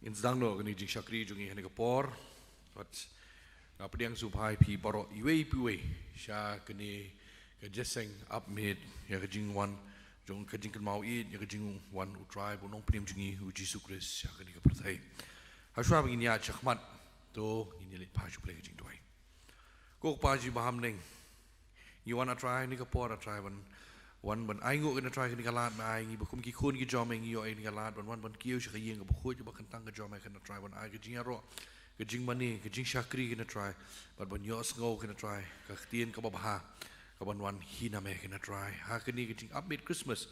Insdang no kini jing syakri jungi hani kapor, wat apa yang supai pi baro iwe piwe, sya kini kejeseng upmid ya kejing wan jong kejing kenmau it ya kejing wan utrai bonong penim jungi uji sukres sya kini kepertai. Haswa begini ya cakmat to ini lit paju play kejing tuai. Kok paju baham neng, you wanna try ni kapor try wan ban ai ngộ cái try cái galat mà ai ngi bukum ki khun ki jom ngi yo ai galat ban kiu shi khayeng ga bkhoi ba kan tang ga jom ai kan try ban ai ga jing ro ga jing mani ga jing shakri kan try ban yo sngo kan try ka tien ka ba ha ka ban wan hi na me kan try ha kan ni ga jing update Christmas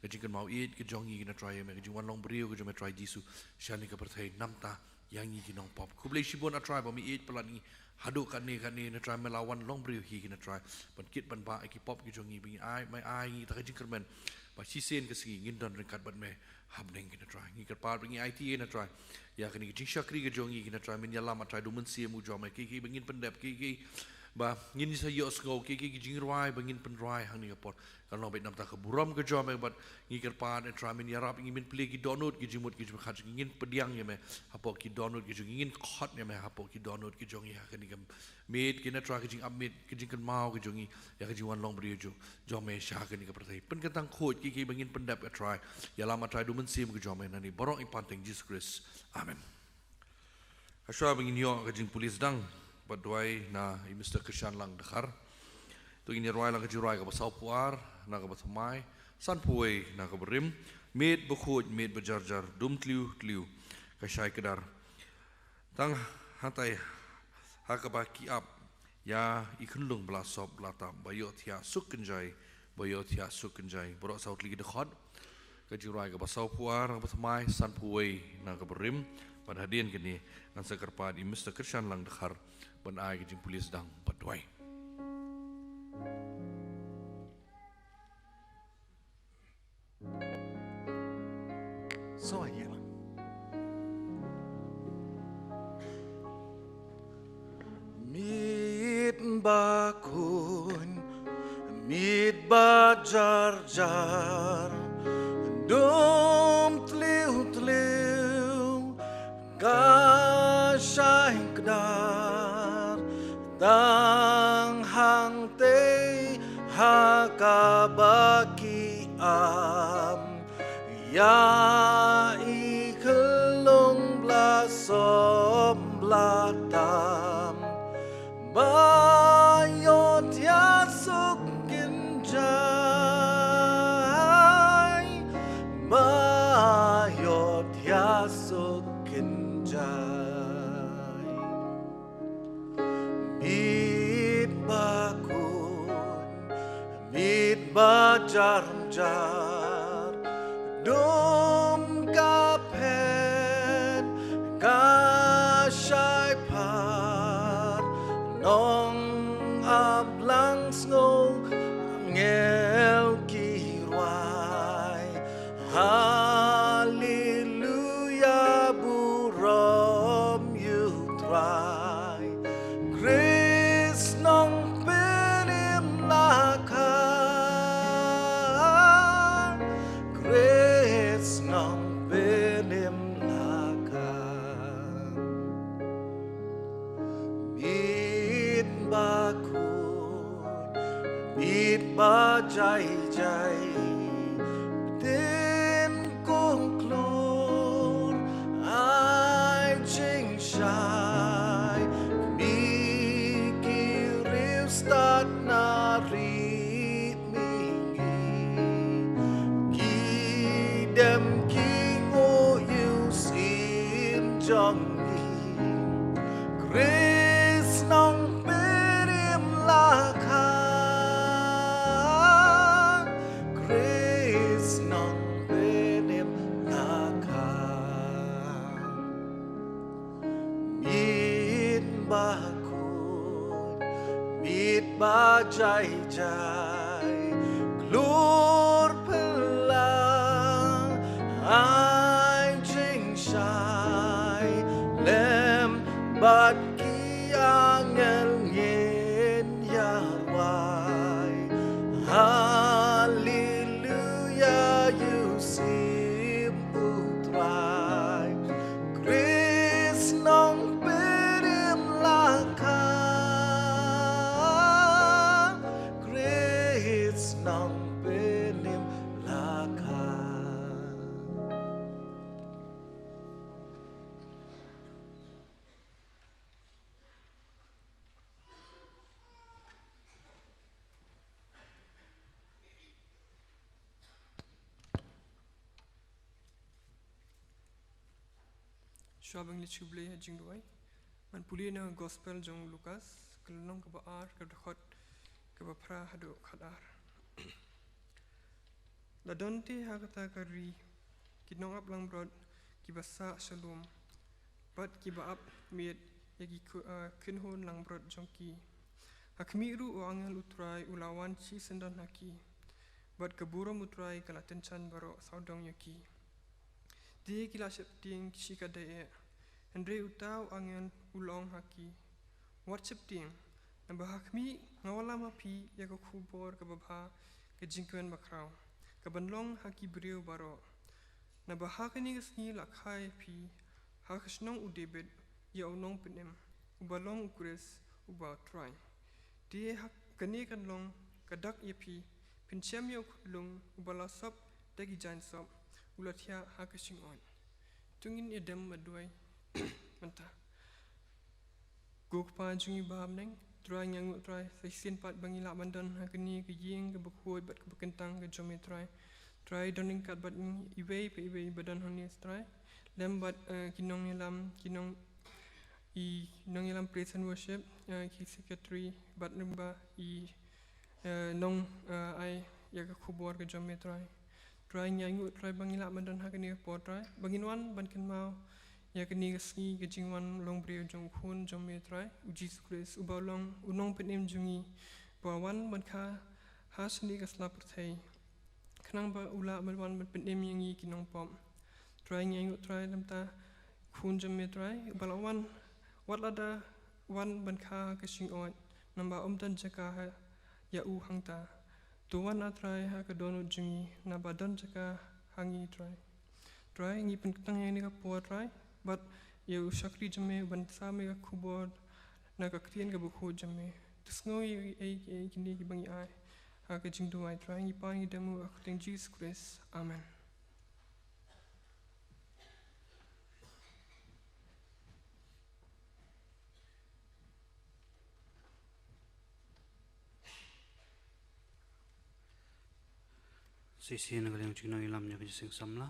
ga jing kan mau eat ga jong ngi kan try me ga jing wan long brio ga jom try jisu shani ka perthai namta yang ngi ki nong pop kuble shi bon try ba mi eat plan ni hadu kan ni na try melawan long brio hi kena try ban kit ban ba ki pop ki jongi bi ai mai ai ngi ta jing kermen ba si sen ke sigi ngin don rekat ban me hab neng kena try ngi ker par bi IT na try ya kan ni jing shakri ke jongi kena try men yalla ma try du men sie mu jom ki bengin pendep ki ba ngin sa yo sko ki jing rwai bengin pen rwai hang ni kapor kan lo bet nam ta ke buram ke jom ba ngi ker par na try men yarap ngi men play ki download ki jimut ki khat ngin pediang ye me apo ki download ki jongi ngin khot ye me apo ki download ki jongi ha kan ni mid kena try ke jing upmid ke jing kan mau ke jongi ya ke jing wan long brio jo jome sha ke ni ke pertai pen kan tang khot ki bengin pendap a try ya lama try du men sim ke jome na ni borok impanteng Jesus Christ amen aswa bengin yo ke jing polis dang badwai na Mr. Krishan lang dakhar tu ini roi lang ke jurai ke basau puar na ke batmai san puai na ke berim mid bukhoj mid bejarjar dum tliu ke syai kedar tang hatai hakaba ki ap ya ikhunlung bla sob bla tam bayo thia sukenjai borok saut ligi dekhot ke jurai ke basau puar ke batmai san puai na ke berim pada hadian kini ngan sekerpa di Mr. Krishan lang dakhar ban ai ke jing polis dang badwai so ya mit bakun mit bajar dom tliu ka shai kedar tang hang te ha ka baki am ya ikelong bla som bla tam bayot ya sukin jai bayot ya sukin jai mit bakun mit bajar dum kapet ka shai par nong ablang snow ngel ki rwai hallelujah burom you try grace nong penim lakan grace nong penim lakan mit bakun mit bajai jai tin kong klor ai ching shai mi kiriu stat na ri mingi ki dem ki ngo you sin jong grace nong perim lakan grace nong perim lakan mit bakun mit bajai jai glor pelang ai jing shai lem bat ki angel ngin yarwai hallelujah you sim utrai Syabang li chuble hajing duai. Man puli na gospel jong Lukas kelonong ke baar ke dekhot ke bapra hadu khadar. La donte hakata kari kinong ap lang brod ki basa shalom. Bat ki baap miet yagi kinhon lang brod jong ki. Hakmiru o angel utrai ulawan chi sendan haki. Bat keburam utrai kala tenchan baro saudong yaki. Dia kila septing kishika dae. Andre utau angel ulong haki. Wat septing. Nambah hakmi ngawalam api yago kubor kebabha ke jingkuen bakrau. Kebanlong haki beriu baro. Nambah hakini kesni lakai api. Hakasnong udebet ya unong penem. Ubalong ukures ubau try. Dia hak kene kanlong kadak yapi. Pincem yok lung ubalasop dagi jain sop. Ulatia hakasing on. Tungin edem maduai. Mentah. Gokpa jungi baham neng. Try nyangut try. Saisin pat bangila bandan hakini ke ying ke bekoi bat ke bekentang ke jome try. Try doning kat bat ni iwei pe iwei badan honis try. Lem bat kinong nilam kinong i nong nilam praise and worship ki secretary bat numba i nong ai ya ke kubor ke jome try. Try nyangut try bangila bandan hakini po try. Banginwan ban kenmau ya kini kesni ke jingwan long brio jong khun jome try. Uji sukres ubalong unong penem jungi bawan ban kha hasni kasla perthai. Kenang ba ula melwan ban penem yangi kinong pom. Try nyangut try lamta khun jome try. Balawan wat lada wan ban kha kesing on. Namba dan jaka ya u hangta. Tuan atrai ha kedonu jungi namba dan jaka hangi try. Try ngi pentang yang ni ka po try. But you shakri jame ban same ka kubor na ka krian ka bukho jame. Tusngoi ai kini ki bangi ai. Ha ka jingdu ai try ngi pa ngi demu aku teng Jesus Christ. Amen. Sisi nagaleng jingno ilam nya kajising samla.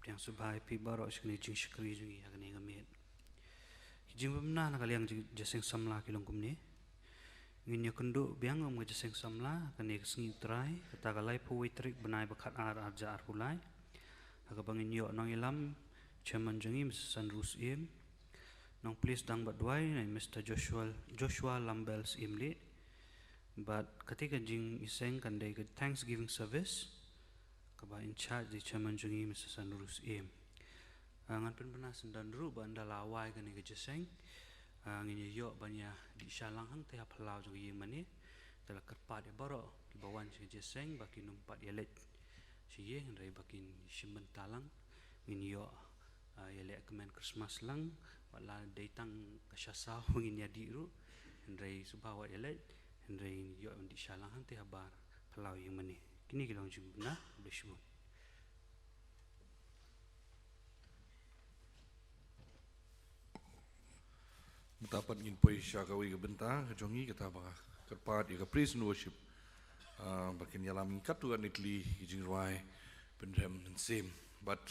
Yang subhai pi baro shkini jing shkri jungi agni gamit. Jing bamna nagaleng jasing samla kilong kumni. Ngin yakundu biangom kajising samla kani kesngi utrai katagalai puwi trik benai bakat arja arpulai. Agabangin yo nong ilam chairman jungi Mr. Sandrus Im. Nong please dang badwai na Mr. Joshua Lambels Imli. But ketika jing iseng kandai ke Thanksgiving service kaba in charge di chairman jungi Mr. Sandrus Im. Ngan penpena sendan ru banda lawai kani ke jeseng. Ngin yo banya di shalang hang teh aplau jungi yeng mani. Telah kerpat ya baro di bawan si jeseng baki numpat yelet si yeng rai bakin simben talang. Ngin yo yelet kemen Christmas lang wala datang kasyasau ngin yadi ru. Rai subawa yelet. Hendrai yo di shalang hante habar palau yang mani kini kilong jumna blesmu Metapat ngin poi syakawi ke bentang ke jongi kata baka kerpat ya ke praise and worship bakin yalam ingkat tu kan itli jing ruai pendem sim but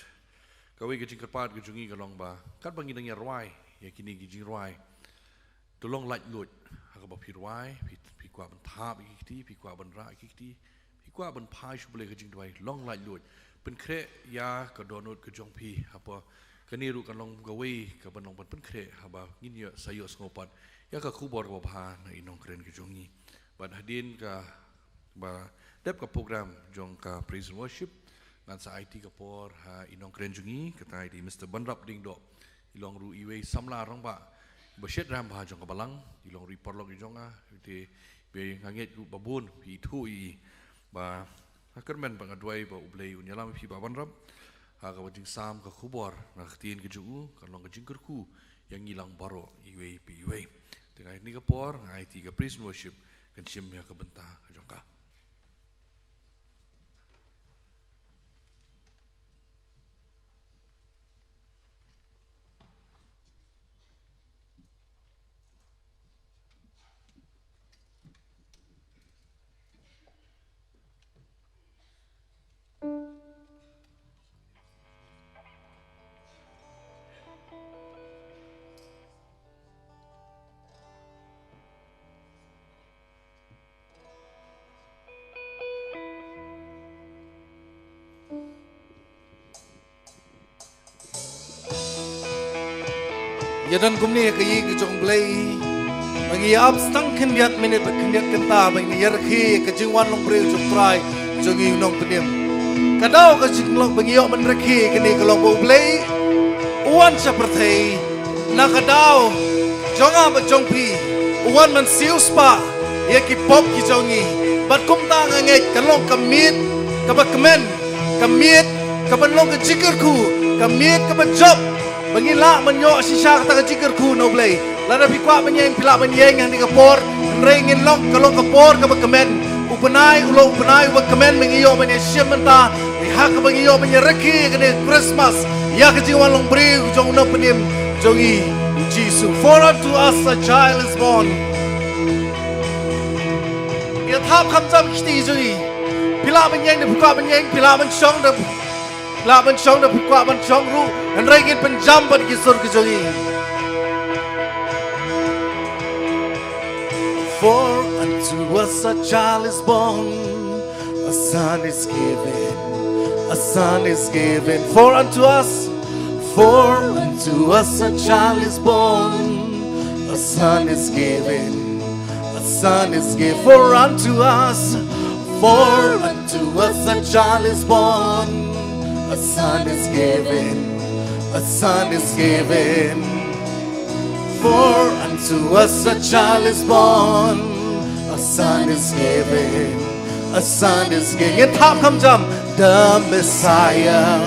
kawi ke jing kerpat ke jongi ke long ba kat bangin nang ya ruai ya kini jing ruai tolong lait lut agak pi ruai pi kwa ban thap ikti pi kwa ban ra ikti pi kwa ban phai shu boleh ke jing ruai long lait lut pen kre ya ke donut ke jong pi apa keniru kan long gawe ke ban long ban pen kre haba ngin ya sayo ngopat ya ka kubor ka bha na inong kren ke jongi ban hadin ka ba dep ka program jong ka praise and worship ngan sa IT ka por ha inong kren jongi kata di Mr. Banrap ding do ilong ru iwe samla rong ba Bershet ram bah jong kabalang, ilong report log jong di be nganget ru babun pi thui ba akermen bang adwai ba ublei unyalam pi baban ram ha ka jing sam ka khubor na khtin ke ju ka long jing kerku yang ilang baro iwe pi iwe tengah ni ka por IT ka praise worship kan sim ya ka benta jong ka Yadan kumni ka yi ka jong blay. Bangi up stang kendiat minute ba kendiat kenta bangi yarki ka jingwan long breu jong try jong yi nong penim. Kadao ka jinglong bangi yo man rakhi kini ka long bo blay. Uwan seperti nakadao jonga ba jong pi. Uwan man siu spa ya ki pop ki jongi. Bat kum ta ngai ka long kamit ka ba kemen kamit ka ban long ka jikerku kamit ka ba job. Bangila menyo sisa kata jikir ku no blay. Lada pikwa menyeng pila menyeng yang digapor. Rengin long kalong kapor ka bagamen. Upanay ulo upanay bagamen mengiyo menyesiam menta. Lihat ka mengiyo menyereki kene Christmas. Ya kejiwan long beri jong no penim jongi Jesus. For unto us a child is born. Ya thap kham jam kiti jongi. Pila menyeng de pikwa menyeng pila mensyong de Laban syong na pikwa ban syong ru dan rengin penjambat kisur kejongi. For unto us a child is born, a son is given, a son is given. For unto us a child is born, a son is given, a son is given. For unto us a child is born. A son is given, a son is given. For unto us a child is born, a son is given, a son is given. And top comes the Messiah.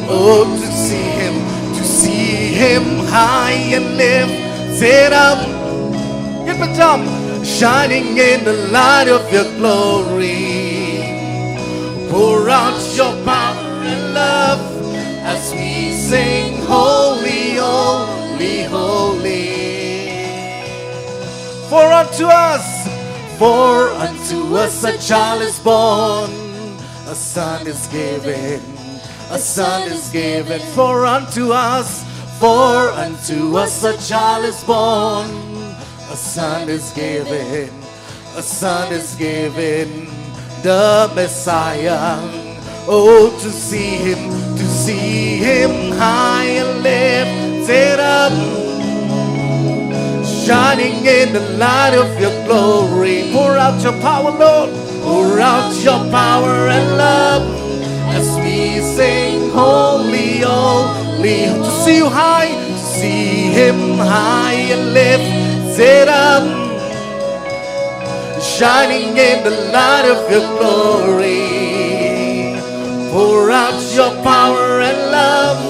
Oh, to see him high and lifted up. Get the jump, shining in the light of your glory. Pour out your power and love as we sing holy, holy, holy. For unto us a child is born, a son is given, a son is given. For unto us a child is born, a son is given, a son is given. The Messiah. Oh, to see him high and lifted up, shining in the light of your glory. Pour out your power, Lord. Pour out your power and love as we sing holy, holy. To see you high, to see him high and lifted up, shining in the light of your glory. Pour out your power and love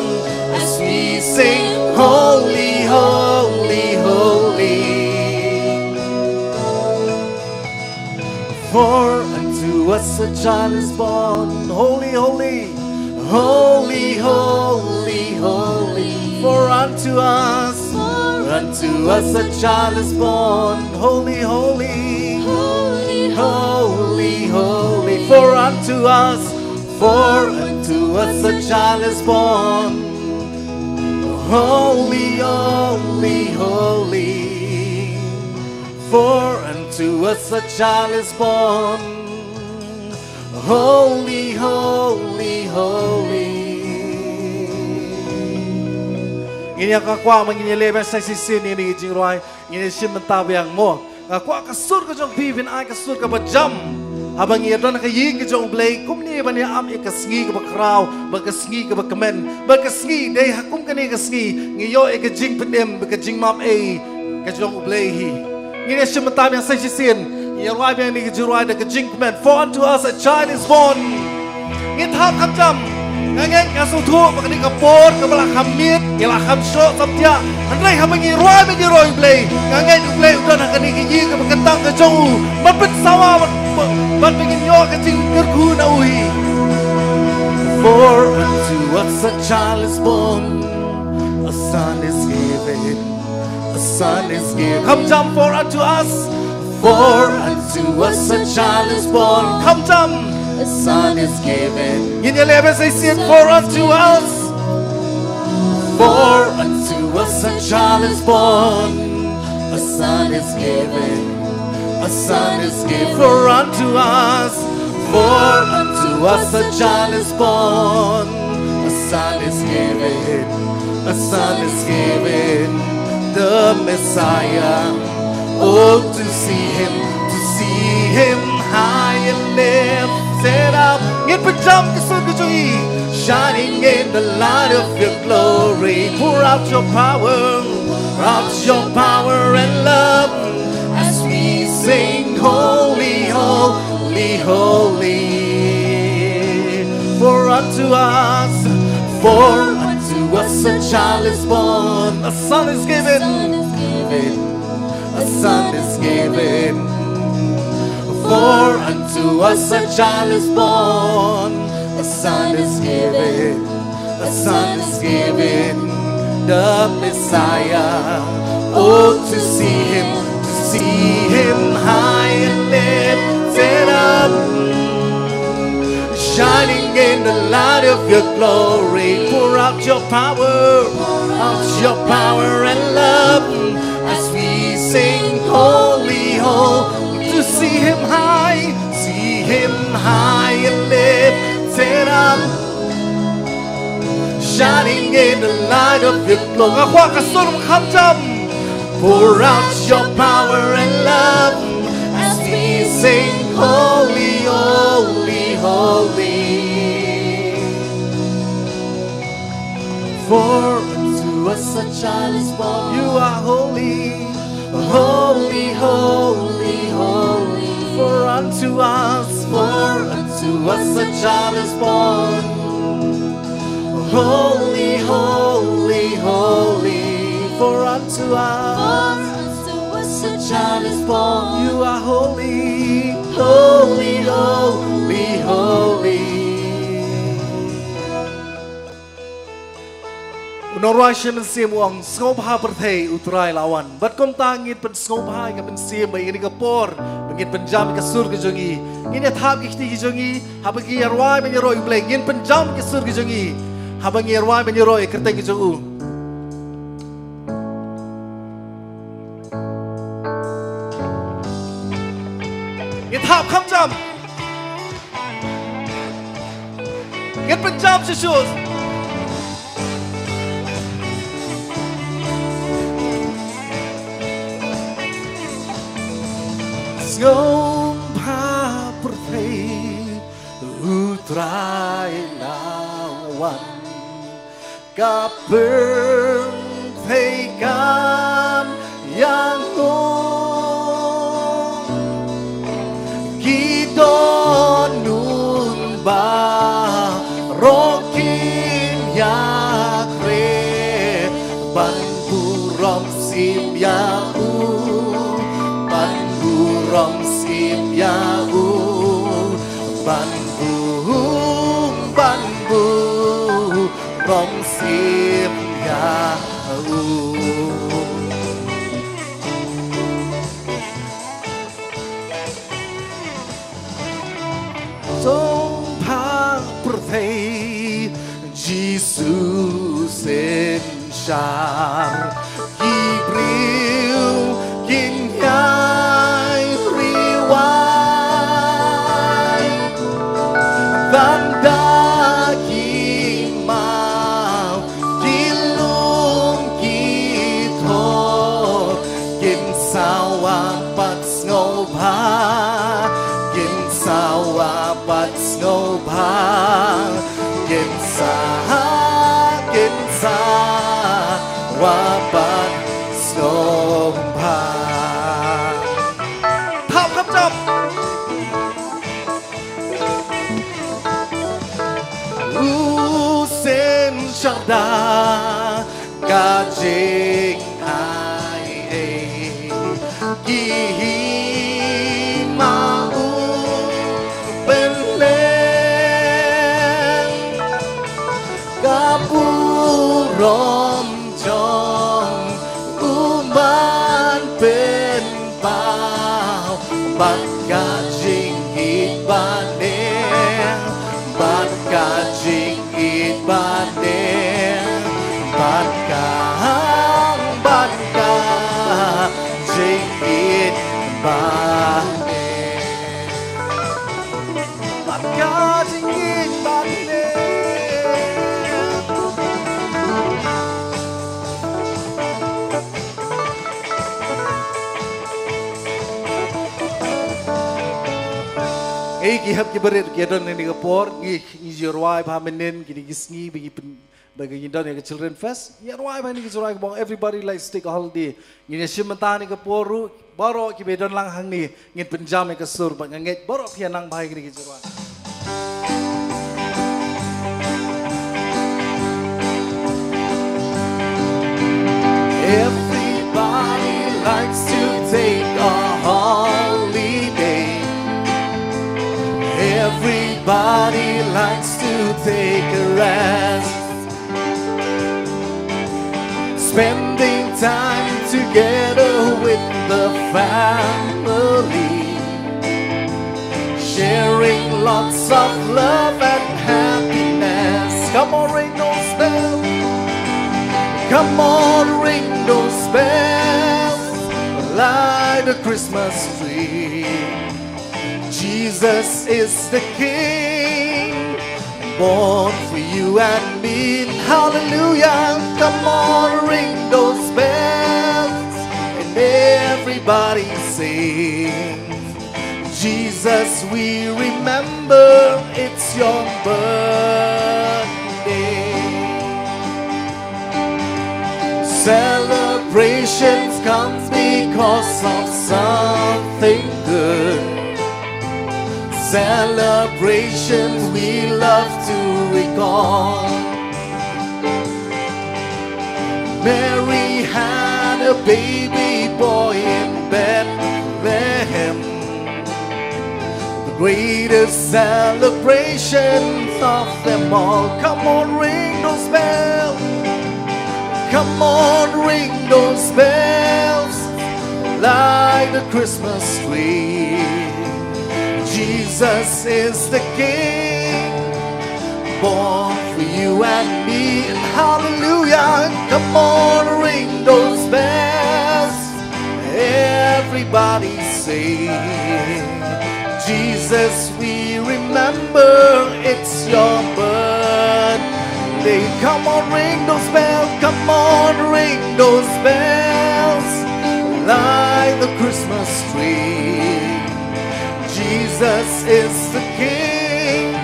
as we sing holy, holy, holy. For unto us a child is born, holy, holy, holy, holy, holy. For unto us a child is born, holy, holy, holy, holy, holy. For unto us a child is born, holy, holy, holy. For unto us a child is born, holy, holy, holy. Ini yang kakwa mengini leben saya sisin ini jingruai ini sim mentabiang mo. Kakwa kasur ke jong pipin ai kasur ke bajam. Abang ia don ka yi ke jong blay kum ni ban ya am ikasngi ke bakraw bakasngi ke bakamen bakasngi dei hakum ka ni kasngi ngiyo e ke jing penem ke jing map e ke jong blay hi ni ne sim tam yang sai sin ya roi bang ni ke juroi de ke jing pemen. For unto us a child is born. Ngit hak kam jam ngeng asu thu bakani ka por ke bala khamit ila kham sho samtia andai hamangi roi blay ngeng blay don ka ni ke yi ke bakantang ke jong mapet sawa but begin your getting good ui. For unto us a child is born, a son is given, a son is given. Come jump for unto us a child is born. Come jump, a son is given. In your labor say sit for unto us a child is born, a son is given. A son is given. For unto us a child is born. A son is given. A son is given. the Messiah. Oh, to see him high and lifted up. Nguyện bên trong cái xuân của Chúa Y, shining in the light of your glory. Pour out your power and love as we sing, holy, holy, holy. For unto us a child is born, a son is given, a son is given. For unto us a child is born, a son is given, a son is given, the Messiah. Oh, to see him high and lifted up, shining in the light of your glory. Pour out your power and love as we sing, holy, holy. To see him high and lifted up, shining in the light of your glory. Pour out your power and love as we sing, holy, holy, holy. For unto us a child is born. You are holy, holy, holy, holy. For unto us a child is born. Holy, holy, holy. For unto us a child is born. You are holy, holy, holy, holy. Unorwasya ng simuang sngobha perthei utray lawan. Bat kom tangit pen sngobha ka pen sim bay ini kapor. Bangit penjam ka sur ka jongi. Ngin athap ki khti ki jongi. Habagi yarwai men yaroi blay. Ngin penjam ka sur ka jongi. Habagi yarwai men yaroi kerteng ki jongu. Ngin thap kham jam. Ngin penjam shishus. Sngobha perthei utray lawan ka perthei kan yang ngong kidon nun ba rokin yakre ban burom sim yau Rom sim yau banbu rom sim yau Trong pa perthei Jesus en char Gibril kin wapat sngobha thap khắp trăm sen shada ka jing ai ki ma u bên lên ka pu rom chong uman pen bao bat ka jing it banen bat ka jing it banen bat ka jing it banen bat ka jing it banen ki hab ki berit ki don ni ka por gi jirwai ba menen ki gisngi bi bagi don ni children fest yarwai ba ni ki jirwai bong everybody like stick a holiday ni shimata ni ka poru baro ki be don lang hang ni ngin penjam ni ka sur ba nget baro pianang bai ki jirwai Everybody likes to take a holiday. Everybody likes to take a rest. Spending time together with the family. Sharing lots of love and happiness. Come on, ring those bells. Come on, ring those bells, light a Christmas tree. Jesus is the King, born for you and me. Hallelujah! Come on, ring those bells, and everybody sing. Jesus, we remember it's your birthday. Celebrations comes because of something good. Celebrations we love to recall. Mary had a baby boy in Bethlehem. The greatest celebration of them all. Come on, ring those bells. Come on, ring those bells, light the Christmas tree. Jesus is the King, born for you and me. And hallelujah, come on, ring those bells. Everybody sing. Jesus, we remember it's your birthday. Come on, ring those bells. Come on, ring those bells. Light the Christmas tree. Jesus is the King,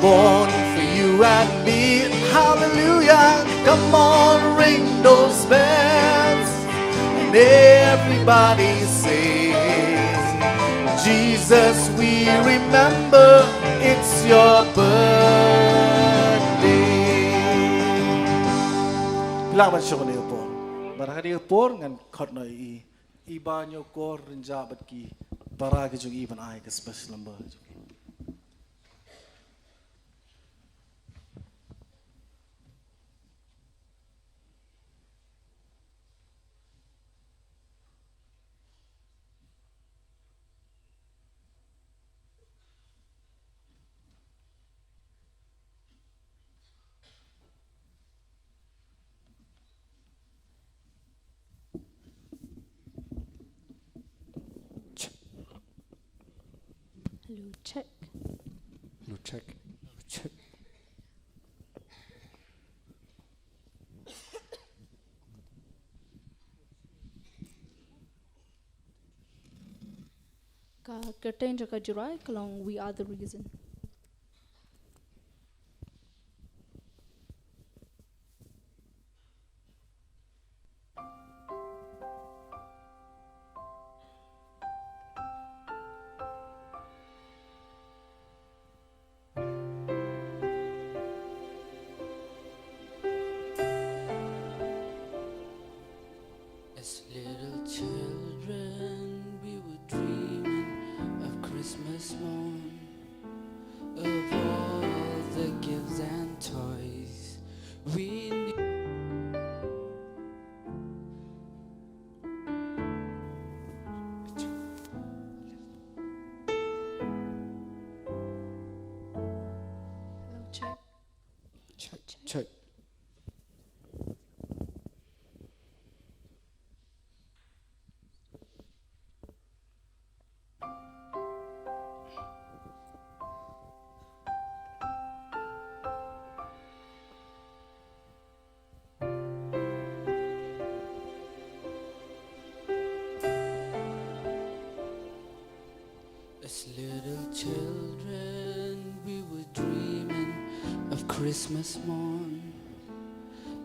born for you and me. Hallelujah. Come on, ring those bells. And everybody sing. Jesus, we remember it's your birthday. Laban siya ko niyo po. Baraka niyo po ngan kot na iba niyo ko rinjabat ki baraka jung iban ay ka special number. Hello, check. No check. Check. Ka kertain jaka jurai kalong we are the reason. As little children, we were dreaming of Christmas morn. As little children, we were dreaming of Christmas morn,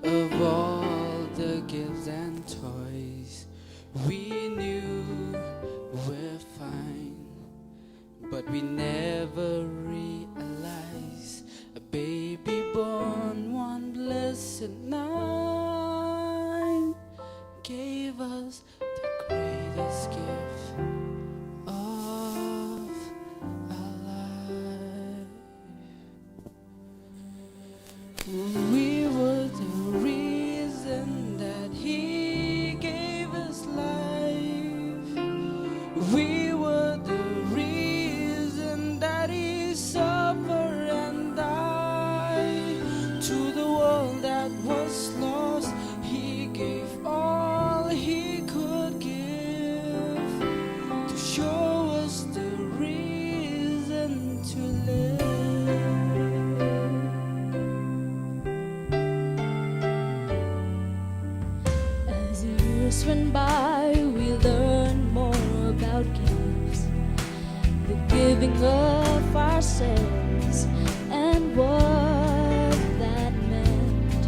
of all the gifts and toys we knew were fine, but we never realized a baby born one blessed night gave us the greatest gift of our life. We were the reason that He gave us life. We were the reason that He suffered and died. To the world that was lost, He gave all He could give to show us the reason to live. As years went by, we learned more about gifts, the giving of ourselves, and what that meant.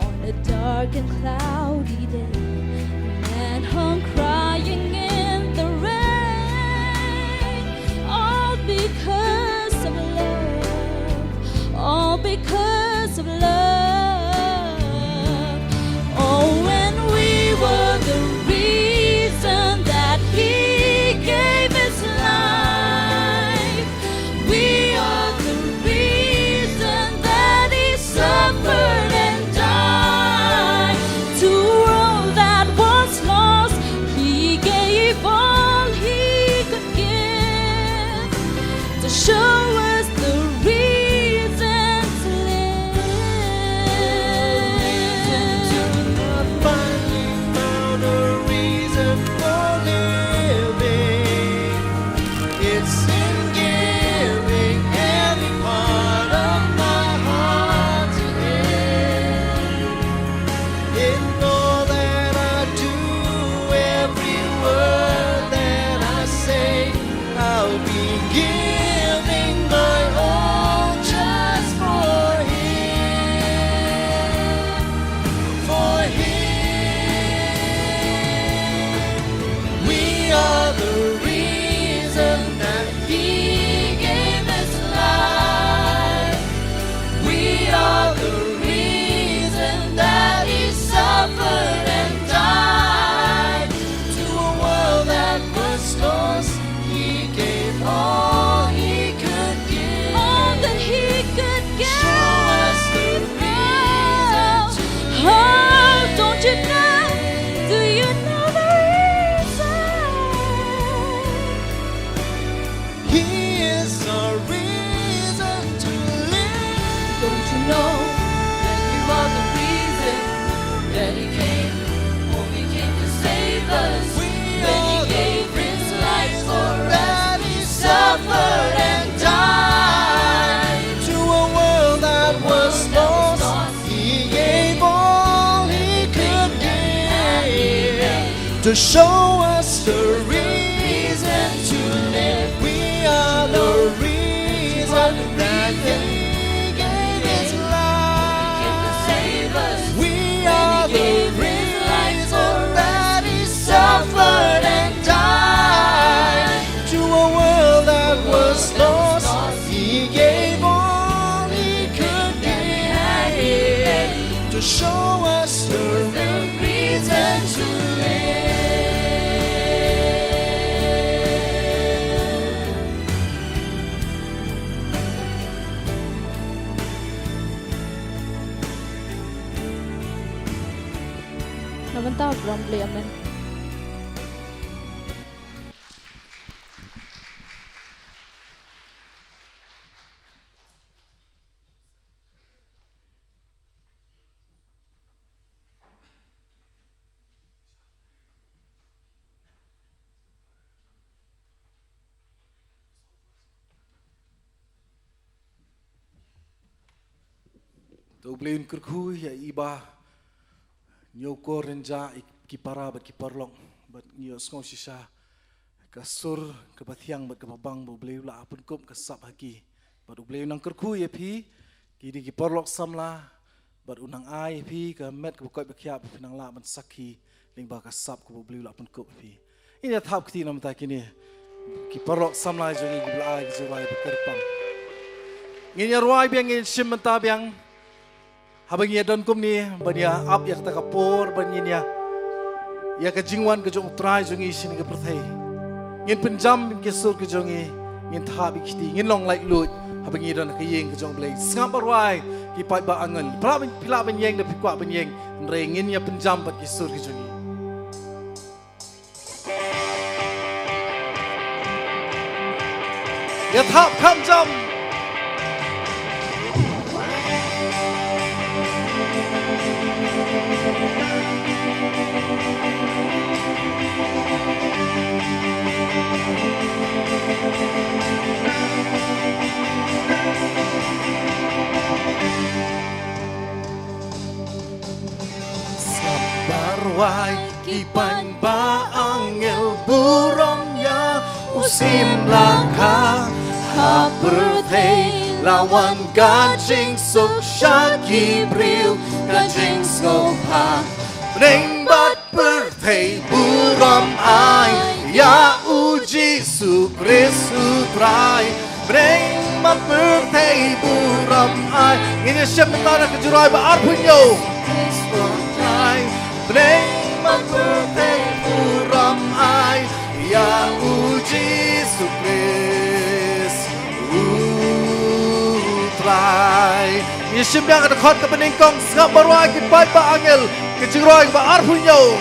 On a dark and cloudy day, a man hung crying in the rain, all because of love, all because of love. Oh, and we were the reason that He gave His life. We are the reason that He suffered and died. To a world that was lost, He gave all He could give to show us the reason to live. Finally found a reason for living. It's in giving every part of my heart to Him. In all that I do, every word that I say, I'll be giving my all just for Him. For Him, we are the reason that He gave His life. We are the reason that He suffered and died. To a world that was lost, He gave all He could give. All that He could give. Show us the reason to Oh, don't you know? Do you know the reason? He is our reason to live. Don't you know that you are the reason that He came? Oh, He came to save us. When He gave His life for us, He suffered and died. To a world that was lost, He gave all He could give to show us the reason to live. We are the reason that He gave His Came to life. save us. We are the reason that He suffered and died. To a world that was lost, He gave all He could give to show us the reason to live. Naman tao, Bromley, amen. Tu beliin kerkhu ya iba nyokor renja ki para bat ki parlong bat nyo skong sisa kasur kebatiang bat kebabang bu beliau la apun kum kesap haki bat beliau nang kerku ya pi kini ki porlok samla bat unang ai pi ke met ke koi bekiap pi nang la man sakhi ling ba kasap ku beliau la apun kum pi ini thap kiti nam ta kini ki porlok samla jongi ki bla ai ki zurai bekerpang ngin ya ruai biang ngin sim menta biang habang ya don kum ni bania ap ya ta kapor bania ya ke jingwan ke jong trai jongi sin ke perthai ngin penjam ke sur ke jongi ngin tha bi kiti ngin long like lut habang ya don ke yeng ke jong blai sngap arwai ki pai ba angal pila ben yeng de pikwa ben yeng re ngin ya penjam bat ke sur ke jongi ya thap kham jam Wai kipan ba angel burungnya usim laka ha birthday lawan gajing sok syaki bril gajing skopha Neng bat birthday buram ai ya uji sukrisu trai Neng bat birthday buram ai ini siapa tanah kejurai ba arpunyo Neng bat birthday buram ai ya uji sukris utrai ni simbiang ada khot ke peningkong ngap barwai ki pai ba angel ke jingroi ba arpunyo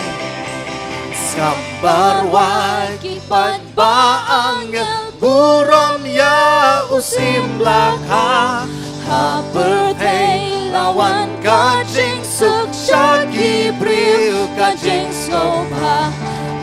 ngap barwai ki pai ba angel buram ya usim laka ha birthday lawan gajing suk syaki bril gajing skopha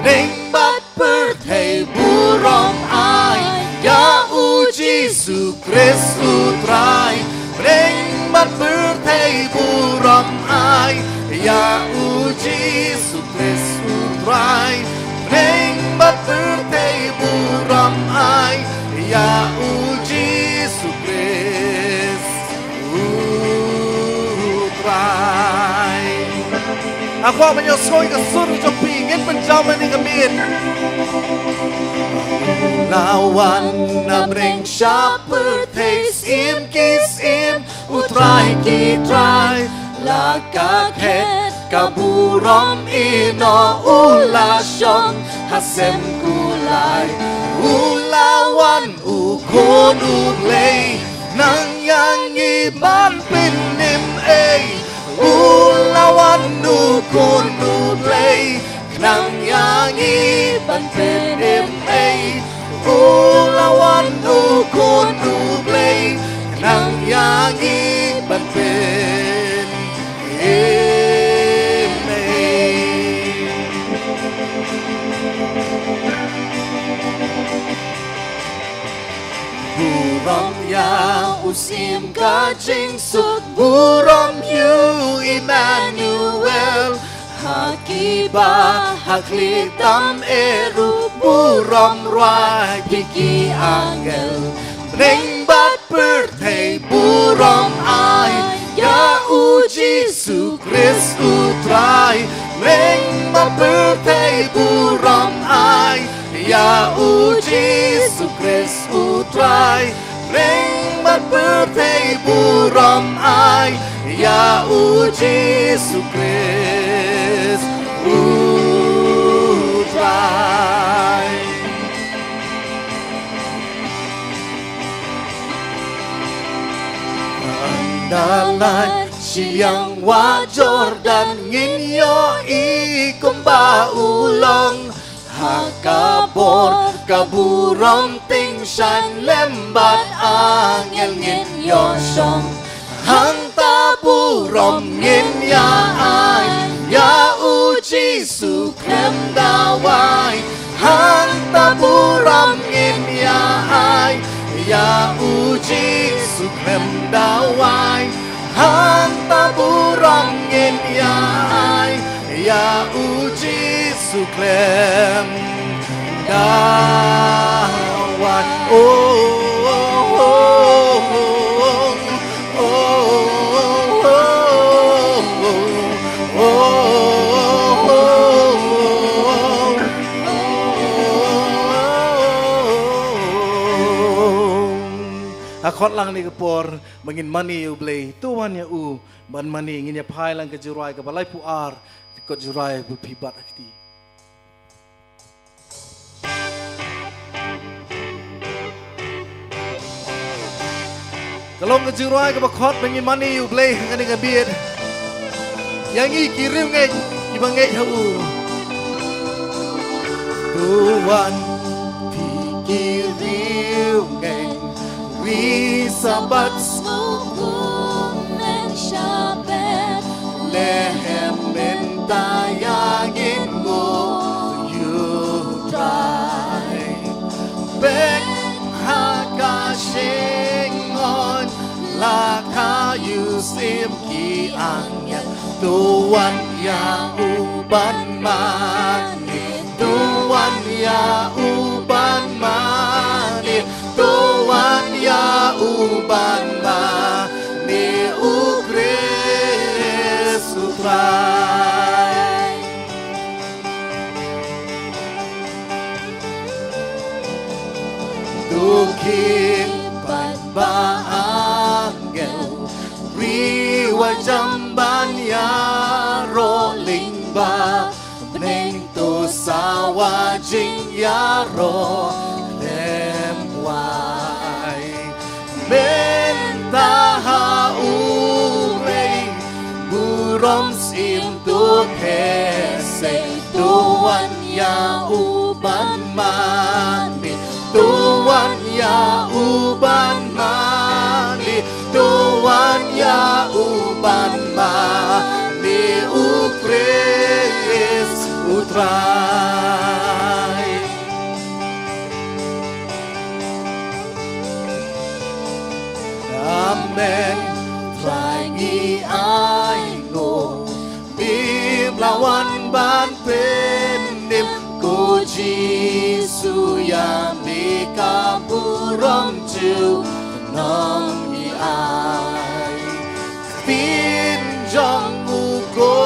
Neng bat birthday buram ai ya uji sukris utrai Neng bat birthday buram ai ya uji sukris utrai Neng bat birthday buram ai ya uji sukris utrai Aku menyosoi ke suruh jopi ingin penjaman ni kemin Lawan namring syaper tes im kis im utrai kitrai Laka ket kaburom ino ulasyong hasem kulai Ulawan ukon ulay nang yang iban pinim Ulawan nukun ulay nang yang iban pinim Ulawan nukun ulay nang yang iban pinim Buram ya usim gajing suk buram you Emmanuel Hakiba haklitam eru buram ruai piki angel Neng bat birthday buram ai ya uji sukris utrai Neng bat birthday buram ai ya uji sukris utrai Neng bat birthday buram ai ya uji sukris utrai Andalan siang wajor dan nginyo ikumba ulong Hakabor kaburong ting shan lembat angel ngin yosyong Hang taburom ngin ya ay ya uji sukrem dawai Hang taburom ngin ya ay ya uji sukrem dawai Hang taburom ngin ya ay ya uji sukrem dawan Akot lang ni kapor mangin mani ublay tuan ya u ban mani ngin ya pai lang ke jurai ke balai puar kot jurai berpibat akti kalau ke jurai ke bakot mangin mani ublay ngani ke biet yang i kirim ngai ibang ngai u tuan kirim ngai we sabat Hukum dan syabet lehem mentayangin mo you try bek hakashingon lakayu sim ki angya tuan ya uban mani tuan ya uban mani tuan ya uban mani utrai Dukin pat baangel riwa jamban ya rolling ba neng to sawa jing ya ro lem wai menta ha ulei burom sim tu kese tuan ya uban mani tuan ya uban mani tuan ya uban mani ukris utrai amen rangi ai ngo bim lawan ban penim ko jisu yang di kampurong chu nong i ai pin jong u ko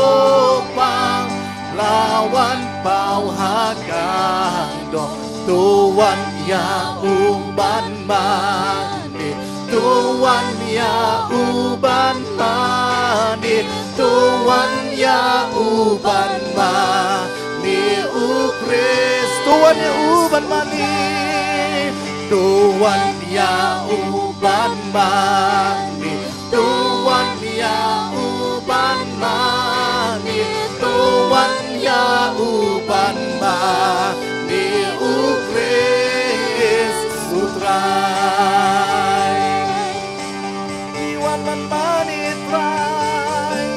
pang lawan pau hakang do tuan ya uban mani tuan ya uban mani tuan ya uban mani ukris tuan ya uban mani tuan ya uban mani tuan ya uban mani tuan ya uban mani ukris utrai iwan man mani trai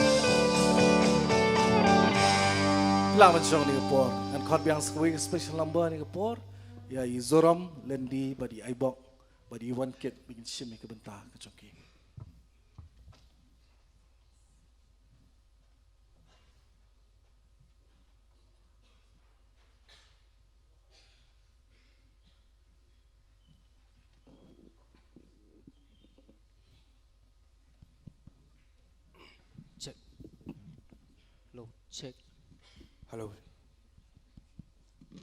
Selamat siang ni kapor dan kod yang sekali special number ni kapor ya izoram lendi badi aibok badi one kit bikin shimi ke bentar ke congki Check. Low. Check. Hello.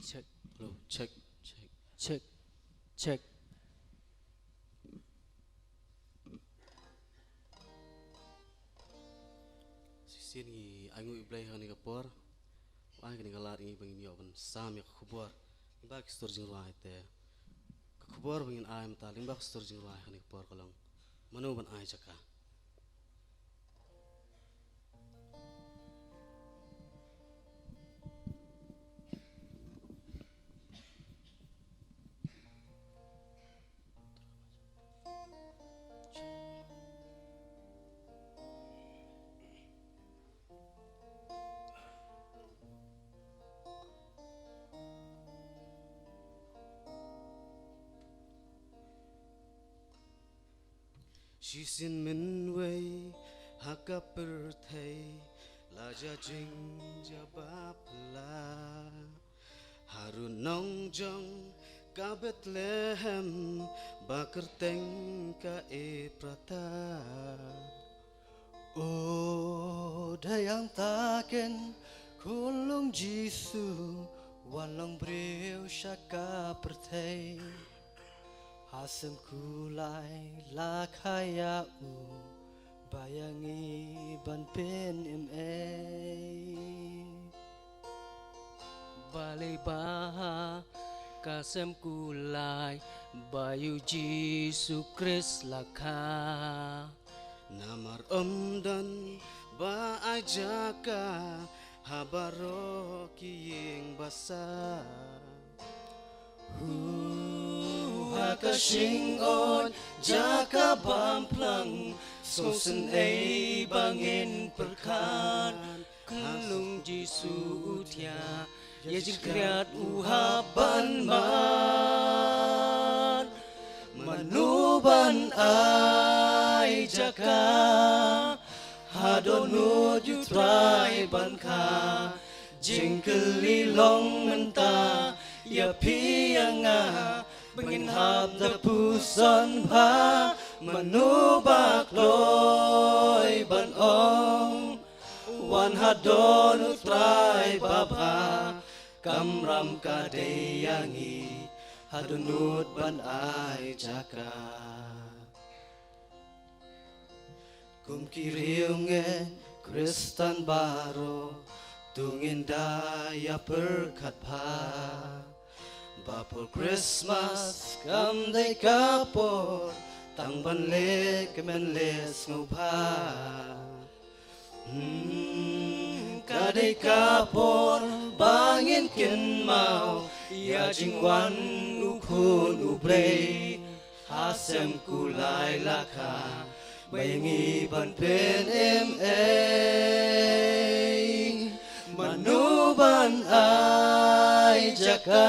Check. Low. Check. Check. Check. Check. Sini angu iblay hani kapor. Wah kini galar ini bangin yoban sam ya kubor. Imbak stor jing ruah itu. Kubor bangin ayam tal. Imbak stor jing ruah hani kapor kolong. Manu ban ay cakap. Shisin min way hakaper thay la ja jing ja bapla Harun nong jong ka Bethlehem bakerteng ka Efrata. Oh dayang taken kulung Jisu walang breu syaka pertei hasem kulai lakaya bayangi ban pen balai baha kasem kulai bayu Jisu Kris laka Namar dan ba ajaka habaro kiyeng basa. haka shingon jaka bamplang sosen ay bangin perkan kulung Jisu utia yajing kriat kriat uhaban man manuban ay jaka hadonu jutrai banka jingkeli long menta ya pianga bengin hab da puson ba manubak loy ban ong wan hadonu trai baba kamram kadeyangi hadunut ban ay jaka kum kiriungen Kristan baro tungin daya perkat pa bapur Christmas kam day kapor tang banle kemen les ngupa kadai kapor bangin kin mau ya jingwan ukun ublay hasem kulai laka bayangi ban pen manuban ay jaka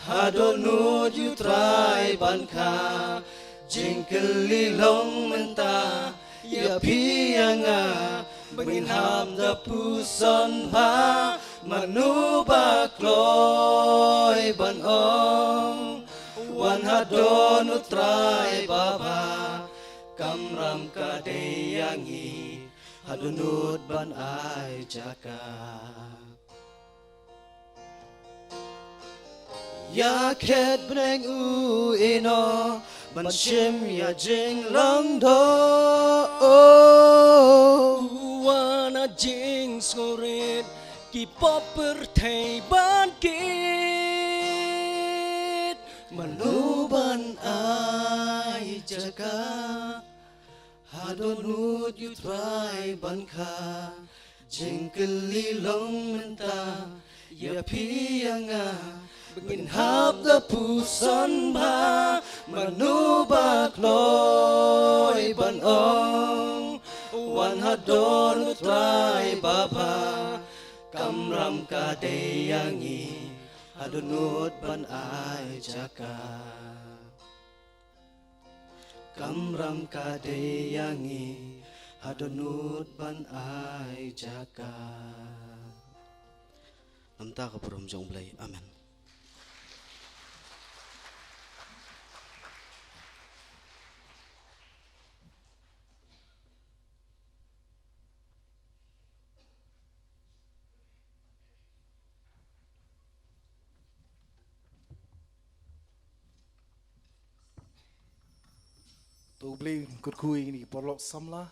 hadonu jutrai banka jingkeli long menta ya pianga bengin ham da puson ba manubak loy ban ong wan hadonu trai baba kamram kadeyangi hadunut ban ay jaka ya ket breng u ino ban shim ya jing long do wana jing skoret ki popper thei ban kit manuban ay jaka hadonut yutrai banka jingkeli long menta ya pianga bengin hab da puson ba manubak loy ban ong wan hadonut rai baba kamram kadeyangi hadunut ban ay jaka kamram kadeyangi hadunut ban ay jaka namta ka purom jong blay amen Tubli kurkui ni porlok samla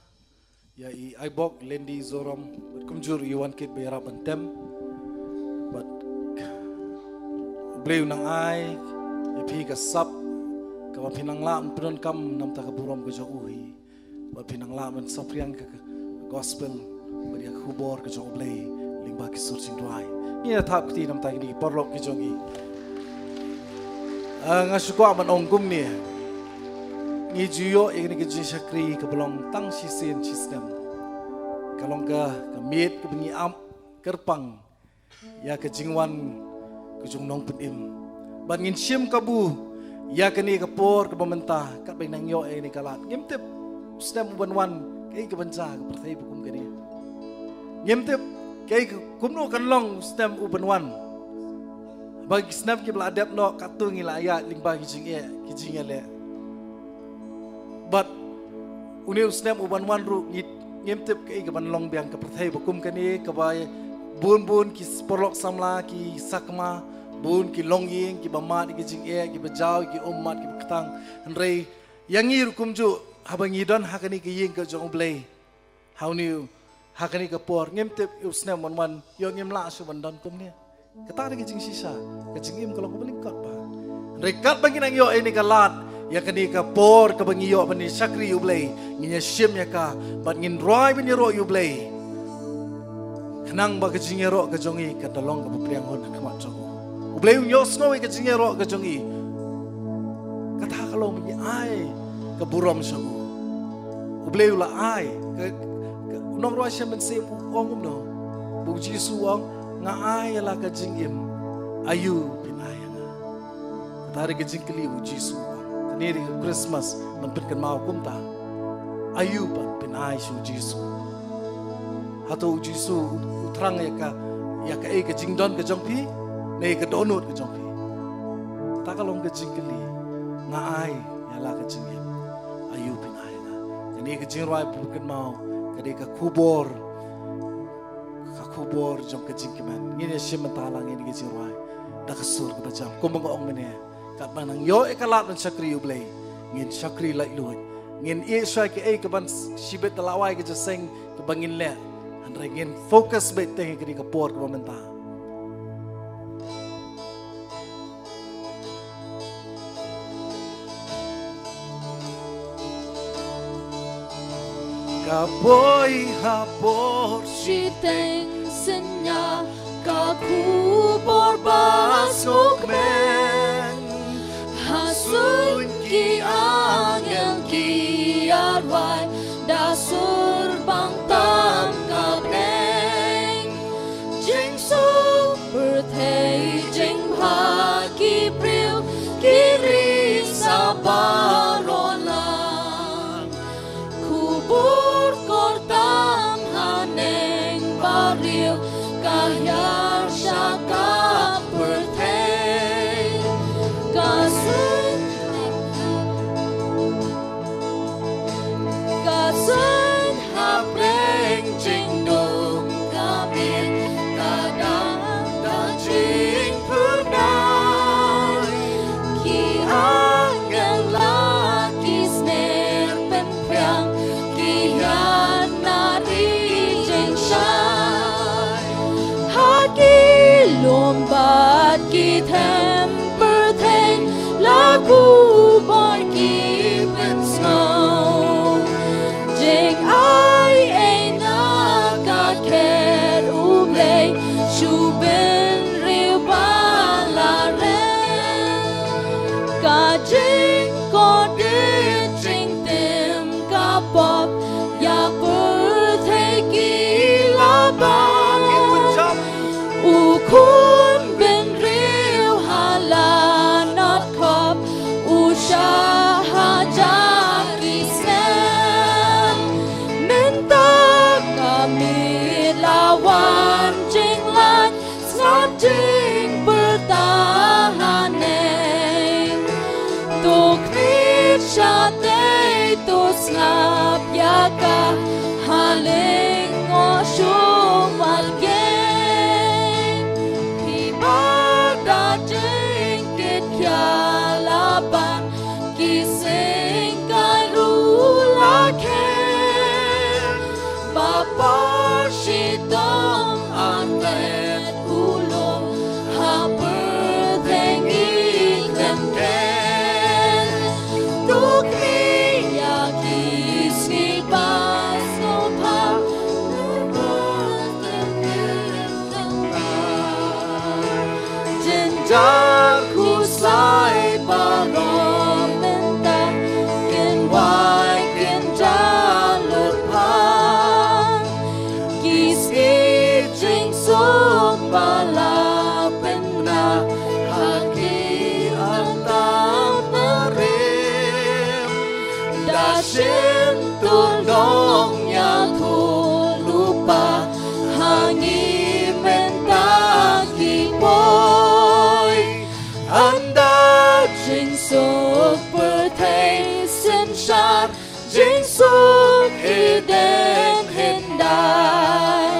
ya I aibok lendi zoram kumjur iwan kit bayara bantem but bleu nang ai ya pi ka sap ka pinang lam pron kam nam ta ka buram ko jo uhi ba pinang lam man sapriang ka gospel bari ka khubor ka jo blei lingba ki sur sing dwai ni na thap ti nam ta ni porlok ki jongi ngasukwa man ongkum ni ngi juyo igni ke jisakri ke belong tang sisen sistem kalong ka kamit ke bengi am kerpang ya ke jingwan ke jungnong penim ban ngin sim kabu ya ke ni ke por ke pemerintah kat beng nang yo ni kalat ngimtep sistem wan kai ke bansa ke partai hukum ke ni ngimtep kai ke kumno kan long sistem wan bagi snap ki beladap no katung ila ayat lingba kijing le but uniu snap uban wan ru ngim tip ke ban long biang ke perthai bukum kani ke bai bun ki sporlok samla ki sakma bun ki longying ki bamat ki jing ki bajau ki ummat ki ketang rei yangi rukum ju habangi don hakani ki ying ke jong blay how new hakani ke por ngim tip usna mon yo ngim la su ban don kum ne kata ki jing sisa ke jing im kalau ko lingkot ba rekat bangi nang yo ini kalat ya kani ka por ka bangi yo bani sakri yu blay nginya shim ya ka bat ngin roi bani ro yu blay kenang ba ke jing ro ke jongi ka dolong ka priang hon ka mat jong blay yo snow ke jing ro ke jongi kata kalau mi ai ke buram sabu blay la ai ke nong roi shim ben se ong no bu jisu ong nga ai la ka jing im ayu pinayanga tari ke jing kli bu jisu kaniri Christmas man pin kan mau kum ta ayu pan pinay su jisu hato jisu utrang ya ka e ke jing don ke jong pi ne ke donut ke jong pi ta kalong ke jing kli nga ai ya la ka jing im ayu pinayanga kani ke jing roi pu kan mau kadi ka kubor jom ke jing keman ngini shim talang ngini ke jing roi da kasur ke bajam kumbang ong mene kat manang yo ekalat ban sakri yu blay ngin sakri lai luit ngin e sai ke e ke ban sibet talawai ke jaseng ke bangin le an ngin focus bet teh ke ke por ke menta kaboy hapor She thinks in ya kakubor basok men hasun ki angel ki arwai dasur bang tam kabeng jing su berthei jing bha ki priu kiri sabarolan kubur kortam haneng baril kahyar syaka berthei kasun hapreng jingdum kami kadang dajing pernah ki angel laki sner penpriang ki yan nari jing shai haki lombat ki them berthei lagu bar ki pen snow jing ai na ka ker ublay shuben ribala ren ka jing ko de jing tem ka pop ya birthday ki laban ukun ben real hala not cop usha haja ki sen minta kami lawan jing lan snap jing bertahan to knit shate to snap yaka haling o shumal gen ibada jing kit kyalaban kising karula ken bapa shitong anget ulong haper iklem ken tukni yakis ibas no pa jenjar kuslai barom menta ken wai ken jalur pan kiski jing sok bala penna haki antam perim dashin tundong nya tu lupa hangi menta ki boy Jing suk berthei sin shat Jing suk iden hindai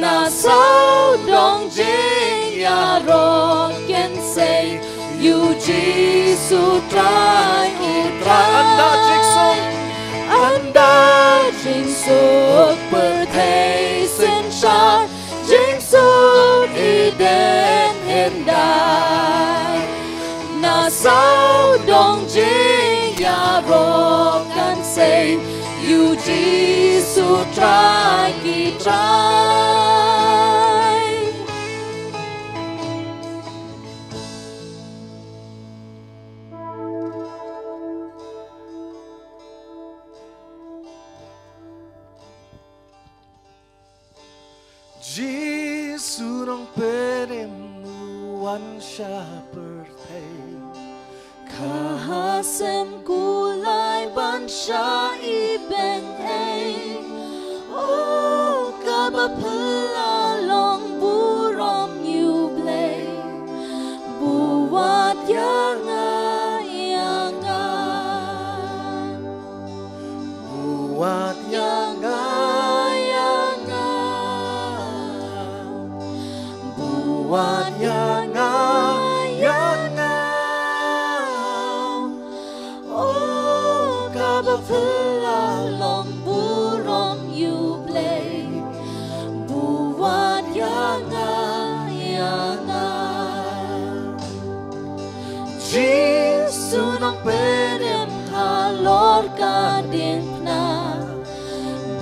Na sao dong jing ya ro ken say You Jisu trai Anda jiksong Anda jing suk berthei sin shat Jing suk iden hindai Na sao dong jing ya ro kan say You Jisu trai ki trai Jisu rong perem wan shepherd Kahasem kulai bansha ibeng ei Oh kabapela long burom yublei Buat yanga yanga buat Yanga yanga buat yanga yanga Oh kabapela long burom yublei Buat yanga yanga Jisu nang perem halor kadin na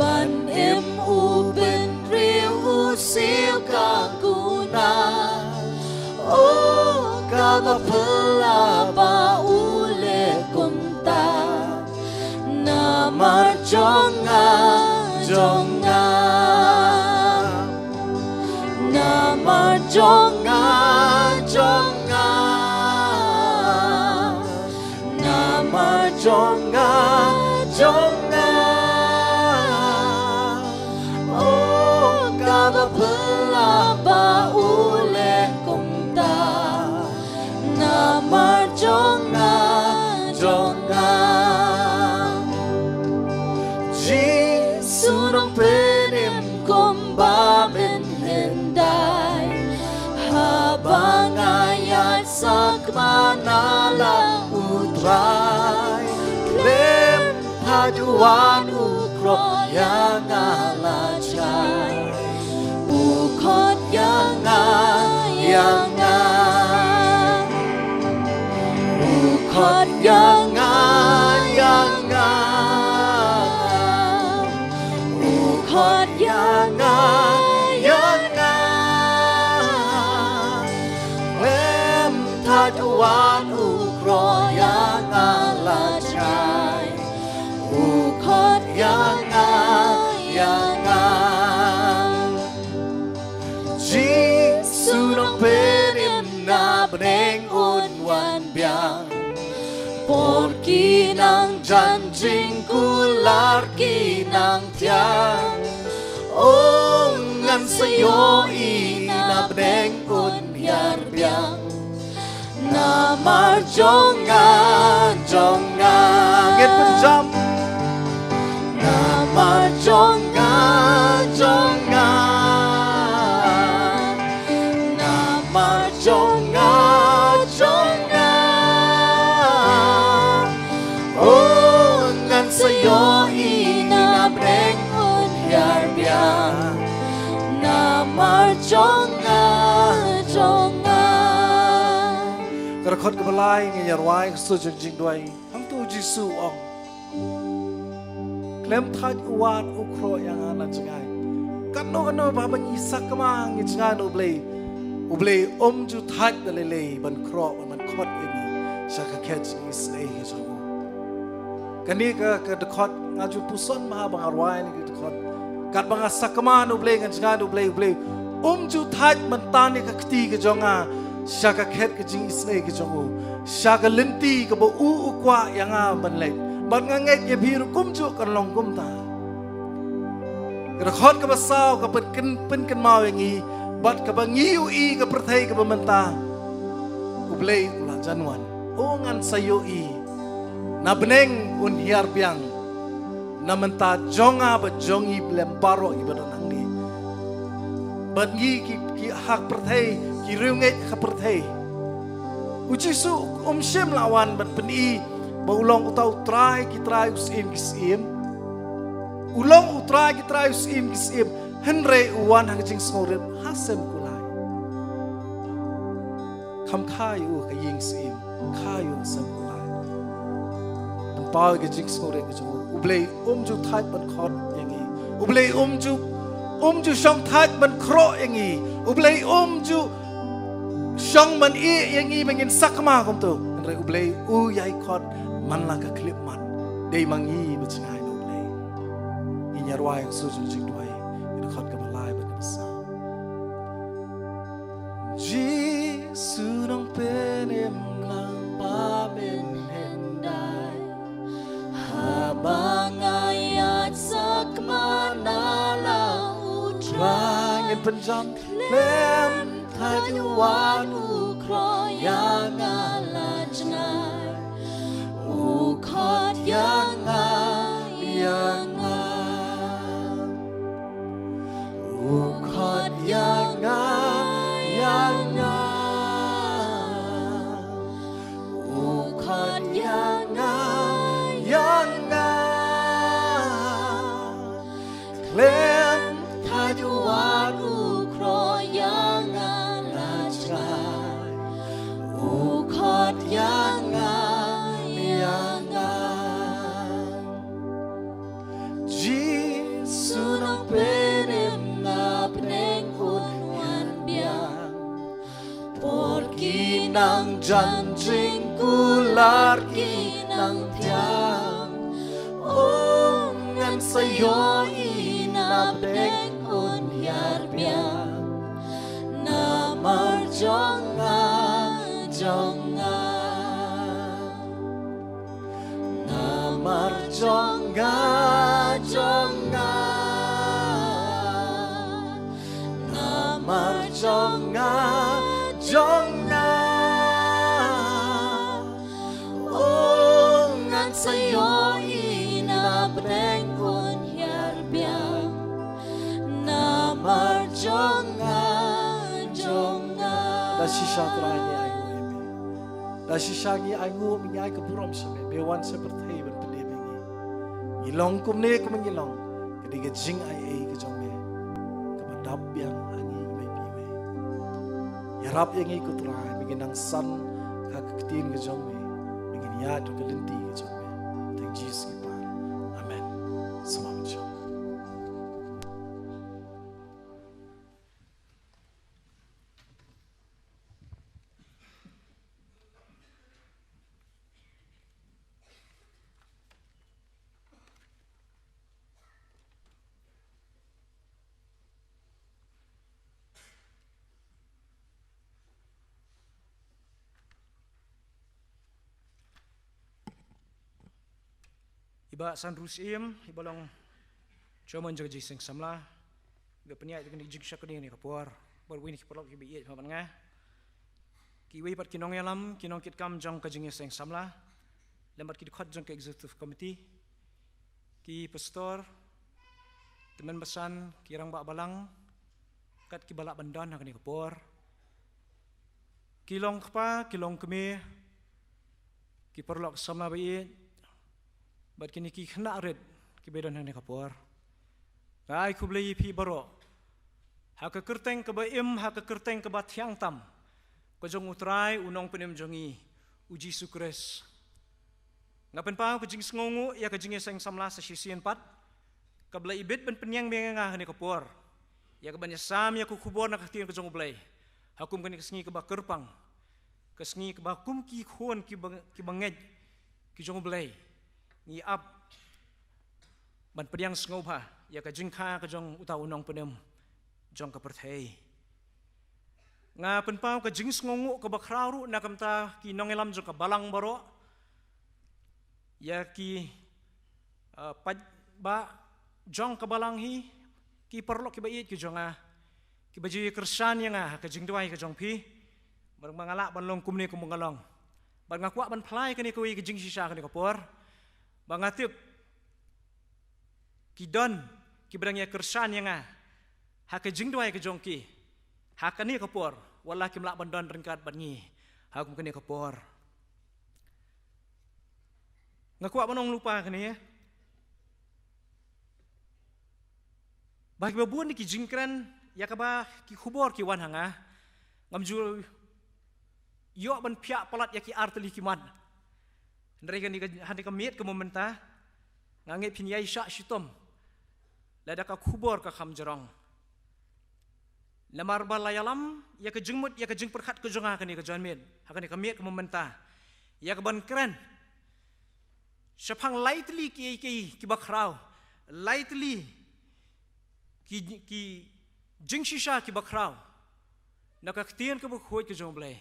Ban em u ben riu u siu ka kuna Oh kabapela ba ule kumta Namar jonga jonga Namar jonga jonga Namar jonga jonga Oh kabapela ba ule kumta Namar jonga jonga Jisu nang penim kumba ben hendai Habang ayat sakmanala utrai lem haduan ukro yang alajai Ukot yanga yanga Ukot yanga yanga Ukot yanga yanga lem haduan ukro yang alajai Ukot yanga yanga Jisu nang perim na beneng unwan biang Por kinang janjing kular kinang tiang Ongan sayo ina beneng unyar biang Namar jonga jonga Ngit penjam Namar jonga jonga Namar jonga jonga Ongan sayo ina breng unyar biang Namar jonga jonga Kerekot kebelai ngeyarwai kesu jing duai Hang tu Jisu ong Klem taj uwan ukro yang anak jengai Kano baban isak kemang jengai ublei ju taj dalele ban kro ban kot ini Saka ket ni snei kesu Kani ke dekot ngaju puson maha bang arwai ni dekot Kat bang asak kemang ublei jengai ublei ju taj mentani ke keti ke jonga Shaka ket ke jing isne ke jongu Shaka linti ke bo ukwa yang ban lek ban nganget ye biru kumju kan long kumta Kerekot ke basau ke pen mau yang i bat ke bangiu i ke perthai ke bementa Ublei ulah januan ongan sayoi na beneng un hiar biang na menta jonga ba jongi blembaro ibadan angni bat ngi ki hak perthei ki riunget ka perthei uji su shem lawan bat peni ba ulong utau try ki try usim ulong utrai ki try usim henre uwan hang jing sngorem hasem kulai kam khayu ka ying sim khayu sam kulai pau ki jing sngorem ki ublei ju thai ban khot yangi ublei ju shong thai ban kro yangi ublei ju shong man I yangi mengin sakma kom tu henre ublei u yai khot man la ka klip man dei mangi bachngai no ublei inyarwai su ju jing dwai khot ka malai ba ka sa Jesu nong penem nang pa men hendai Habangayat sakmanala utrai Rangin penjam lem Tayuan ukroyang alajnai Ukot yang Ukot yanga Ukot yanga Klem Tayuan ukroyang alajnai Ukot yang Sunang penem na peneng unwan biang Porki nang janjing kular nang tiang Ongan sayo na peneng unyar biang Namar jonga Namar jonga Namar jonga Ongan sayo na peneng unyar biang Namar jonga Dasisha tranya ayu emi Dasisha ngi ayu minyai keburom seme bewan seperti ben pendebengi Ngilong kumne kumengilong kediga jing ai ke jome kepadap yang angi wepiwe Yarap yang ikut rai menginang san kak ketin ke jome mengin ya do kelenti ke jome thank Jesus kipan amen semua menjom Iba san rusim ibalong cuman jaga jiseng samla iba peniat dengan jing syakuni ni kapur baru ini kiperlok iba iat mapan ngah kiwi pat kinong yalam kinong kit kam jong ka jing seng samla lembat kit khot jong ka executive committee ki pastor teman besan kirang bak balang kat ki balak bandan hakani kapur kilong kpa kilong kemi kiperlok samla iat Bat kini ki kena red ki bedan hang kapur. Ai ku blei pi baro. Ha ka kerteng ke baim ha ka kerteng ke bathiang tam. Ko jong utrai unong penem jongi uji sukres. Ngapen pau ke jing sngongu ya ke jing seng samla sa sisien pat. Ka blei ibet ben penyang benga hang kapur. Ya ke banya sam ya ku kubor na katien ke jong blei. Hakum kani kesngi ke bakerpang. Kesngi ke bakum ki khon ki bangej ki jong blei. Ni up ban pediang sngopa ya ka jingkha ka jong utau nong penem jong ka perthei nga penpau ka jing sngongu ka bakrauru na kamta ki nongelam jong ka balang baro ya ki paj ba jong ka balang hi ki perlok ki bait ki jonga ki baji kersan yang ka jing duai ka jong pi barang mangala ban long kumni kumungalong ban ngakwa ban phlai kani ko ke jing shisha kani kapor bang atip ki don ki brang ya kersan yang ha ke jing doi ke jongki ha kani kapor wala ki mlak ban don ringkat ban ngi ha kum kani kapor ngakwa banong lupa kani ya bagi babun ki jingkran ya kaba ki khubor ki wan hanga ngamjul yo ban pia palat ya ki arteli ki man ndre kan hani ka miet ke momenta ngange pin yai sha shitom lada ka khubor ka kham jarong lamar balayalam ya ka jingmut ya ka jing perkhat ke jonga kani ka janmen hakani ka miet ke momenta ya ka ban kran Shapang lightly ki bakrao, lightly ki jingshisha ki bakrao, nakaktian ka bukhoi ke jomble.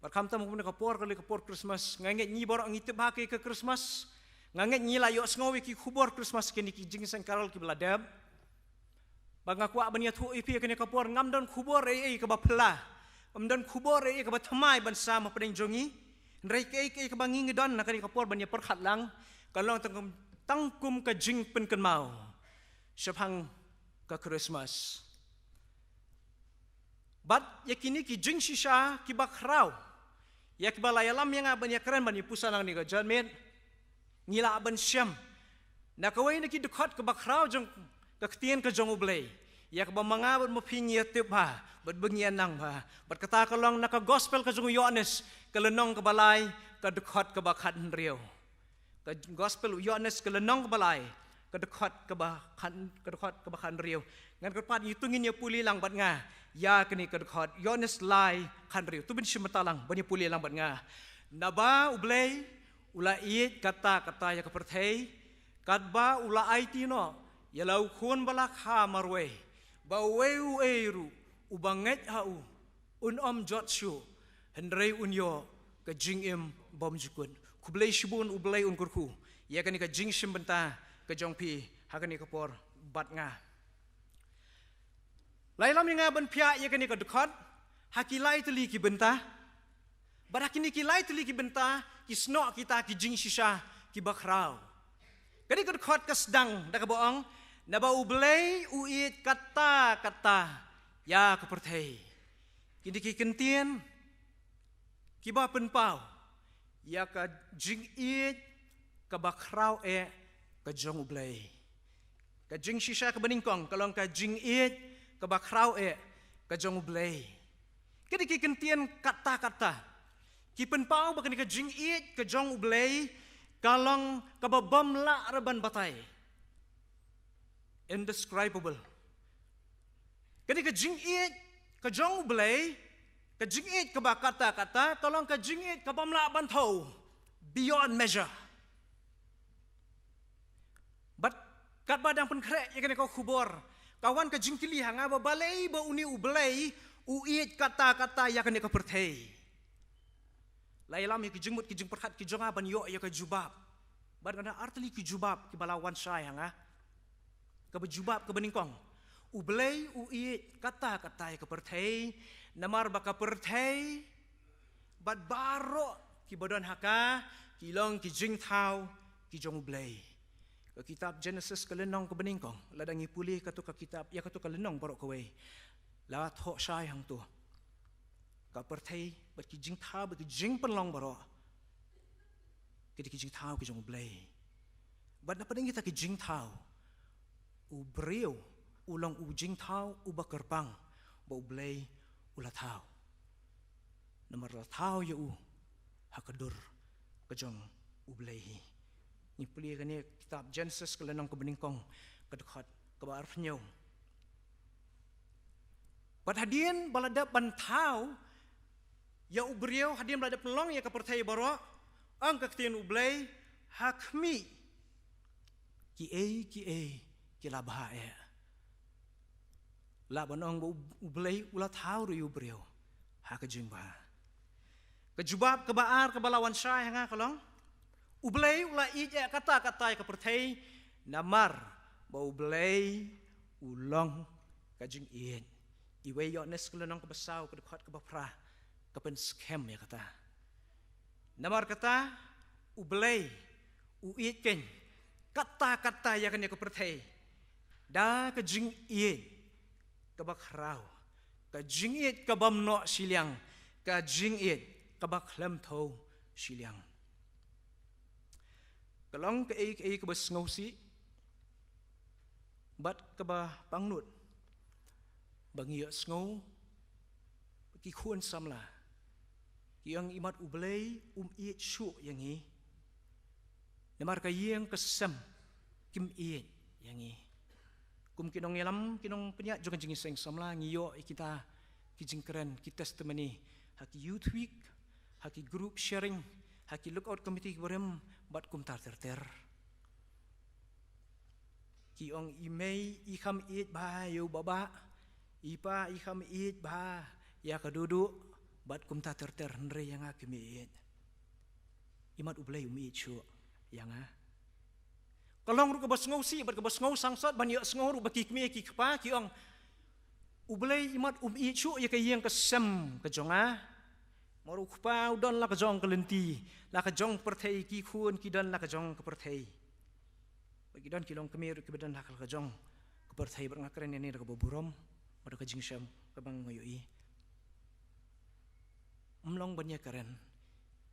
Barkam tam kumna kapor kali kapor Christmas, nganget nyi borok ngitip hake ke Christmas, nganget nyi layo sngowi ki khubor Christmas kini ki jingsang karol ki beladab. Bangakwa bania thu ipi kini kapor ngamdon khubor ke bapla, ngamdon khubor ke bathamai bansa mapadeng jongi. Nrai ke bangi ngidon nakani kapor banya perkhat lang kalong tangkum ka jing pen kan mau syapang ka Christmas bat yakini ki jing shisha ki bakrau yak balayalam yang banya keren banya pusanang ni ka janmet ngila ban syam nakawai naki dekat ke bakrau jong ka ktien ka jong ublay yak bamanga mo pingi tip ha bat bengian nang ha bat kata kalong naka gospel ka jong Yohanes kelenong kebalai ke dekat ke bakat riau ke gospel Yohanes kelenong kebalai ke dekat ke bakat riau ngan kepat hitungin ya puli lang bat nga ya kini ke dekat Yohanes lai kan riau tu bin simatalang bani puli lang bat nga naba ublay ula iit kata ya keperthai kadba ula aitino ya lau kun balak ha marwe baweu eru ubanget hau unom jotshu Hendrai unyo ke jing im bom jukun. Kublai shibun ublai unkurku. Ya kani ke jing shimbenta ke jongpi hakani ke por bat nga. Lailam yang ban pia ya kani ke dekat hakilai teli ki benta. Barakini kilai teli ki benta ki snok kita ki jing shisha ki bakrau. Kani ke dekat ke sedang dak boong naba ublai uit kata ya keperthai. Kini ki kentien kiba penpau ya ka jing it ka bakrau ka jong ublay ka jing shisha ka beningkong kalong ka jing it ka bakrau ka jong ublay kini ki kentien kata ki penpau bakani ka jing it ka jong ublay kalong ka babam la raban batay indescribable kini ka jing it ka jong ublay kajingit ka ba kata tolong kajingit ka bamla bantau beyond measure but kat badang pun krek ya kena kau khubor kawan kajingkili hanga ba balai ba uni ublai uit kata ya kena kau perthai lailam ya kijingmut kijing perkhat kijonga ban yo ya kajubab bad kana artli kijubab ki balawan sai hanga ka bejubab ka beningkong ublai uit kata ya keperthai namar baka perthai bat baro ki bodon haka kilong ki jing thau ki jong blai ka kitab Genesis kelenong ke beningkong ladangi pulih katu ka kitab ya katu kelenong barok kowe la tho sai hang tu ka perthai bat ki jing thau bat ki jing penlong barok ki jing thau ki jong blai bat na pading kita ki jing thau u breu ulang u jing thau u bakerpang ba blai ula tau nomor la tau ya u hakadur kejong ublehi ni puli kan kitab Genesis kelenong ke beningkong ke dekat ke bar fnyong bat hadien baladap ban tau ya ubriau hadien baladap pelong ya ke perthai baro ang kaktian ublei hakmi ki ki labha la banong ublay ula tau ru ubriyo ha ka jingba ka jubab ka baar ka balawan syai hanga kalong ublay ula ije kata ka perthai namar ba ublay ulong ka jing ien iwe Yohanes kelenong ka basaw ka dekat ka bapra ka pen scam ya kata Namar kata ublay uit ken kata-kata ya kanya kepertai da ke jing iet ke bakrau ke jing iet ke bamno siliang ke jing iet ke baklem thau siliang kalong ke ke besngausi bat ke ba pangnut bangi sngo ki khun samla yang imat ublay iet shu yang hi namar ka yang kesem kim iet yang hi kum kinong yalam kinong penya jong jing seng samla ngiyo kita kijing keren ki testimony haki youth week haki group sharing haki lookout committee borem bat kum tar ter ki ong imei ikam iet ba yo baba ipa ikam iet ba ya kadudu bat kum tar ter nre yang akimi iet imat ublay iet shu yang kalong ru ka basngau si bat ka basngau sangsat ban ya sngau ru baki kmi ki kpa ki ong ublay imat iet shu ya ka yang ka sem ka jonga maru kpa udon la ka jong ka lenti la ka jong perthei ki khun ki dan la ka jong ka perthei bagi dan kilong kmi ru ki badan la ka jong ka perthei bar ngakren ni ka boburom bar ka jingsam ka bang ngoyoi umlong banyak keren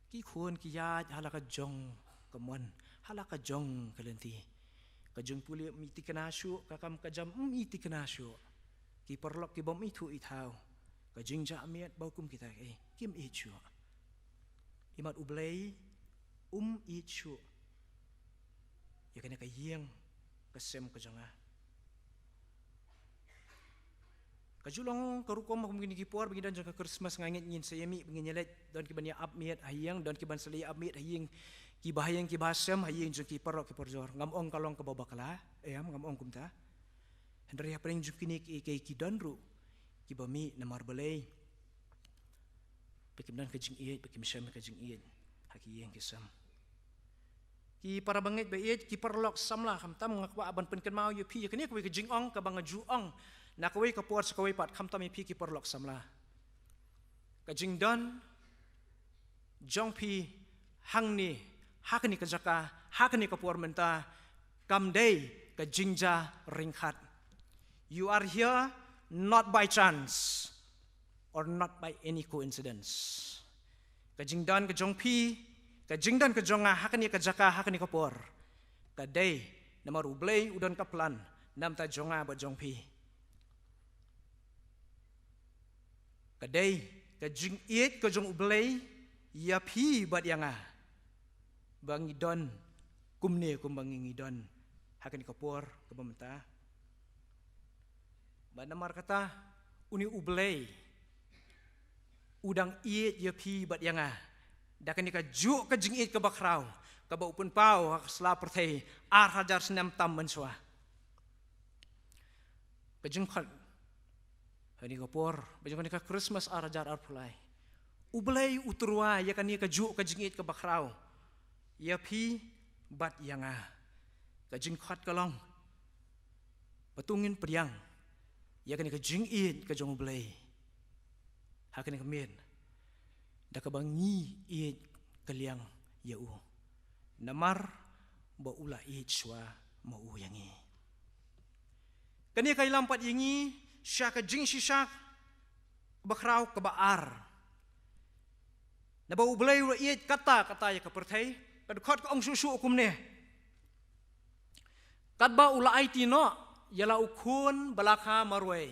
ki khun ki ya halaka jong kamon halaka jong kalenti kajong puli miti kanasyo kakam kajam miti kanasyo ki perlok ki bom itu ithau kajing ja amiat baukum kita kim ichu imat ublay ichu ya kana kayeng kasem kajonga kajulong karukom mungkin gipor bagi dan jangka Christmas ngangit ngin sayami bagi nyelet dan kibanya abmiat hayang dan kiban sali abmiat hayang kibahayang kibasem hayang jang kiparok kiporjor ngamong kalong ke babakala ngamong kumta hendri paling jukini ke kidanru kibami namar balay pakimdan kajing iet pakimsam kajing iet hakiyang kisam ki para bangit bait ki parlok samla hamtam ngakwa aban penken mau yu pi kani kuwi kajing ong ka bangaju ong nakaway kapuar sa kaway pat kamtami piki porlok samla kajing don jong pi hangni hakni kajaka hakni kapuar menta kamday kajingja ringkhat you are here not by chance or not by any coincidence kajing don kajong pi kajing don kajonga hakni kajaka hakni kapuar kaday namarublay udon kaplan namta jonga ba jong pi kadai kajing iet kajong ublay ya pi bat yanga bangidon kumne kum bangingidon hakan kapor ke pementa banamar kata uni ublay udang iet ya pi bat yanga dakan ka ju kajing iet ke bakrau ka ba upun pau sla perthei ar hajar senam tam menswa kajing khat hani kapor bajang ka Christmas arajar arpulai ublay uturwa ya kan ka ju ka jingit ka bakrau ya pi bat yanga ka jingkhat kalong patungin priang ya kan ka jingit ka jong ublay hakan ka men da ka bangi it kaliang yau namar ba ula it swa mau yangi kani kay lampat yangi siya ka jing siya bakraw ka baar na ba ublay ro iet kata ya ka perthai kadkhot ka ong susu kumne kadba ula IT no yala ukun balaka marway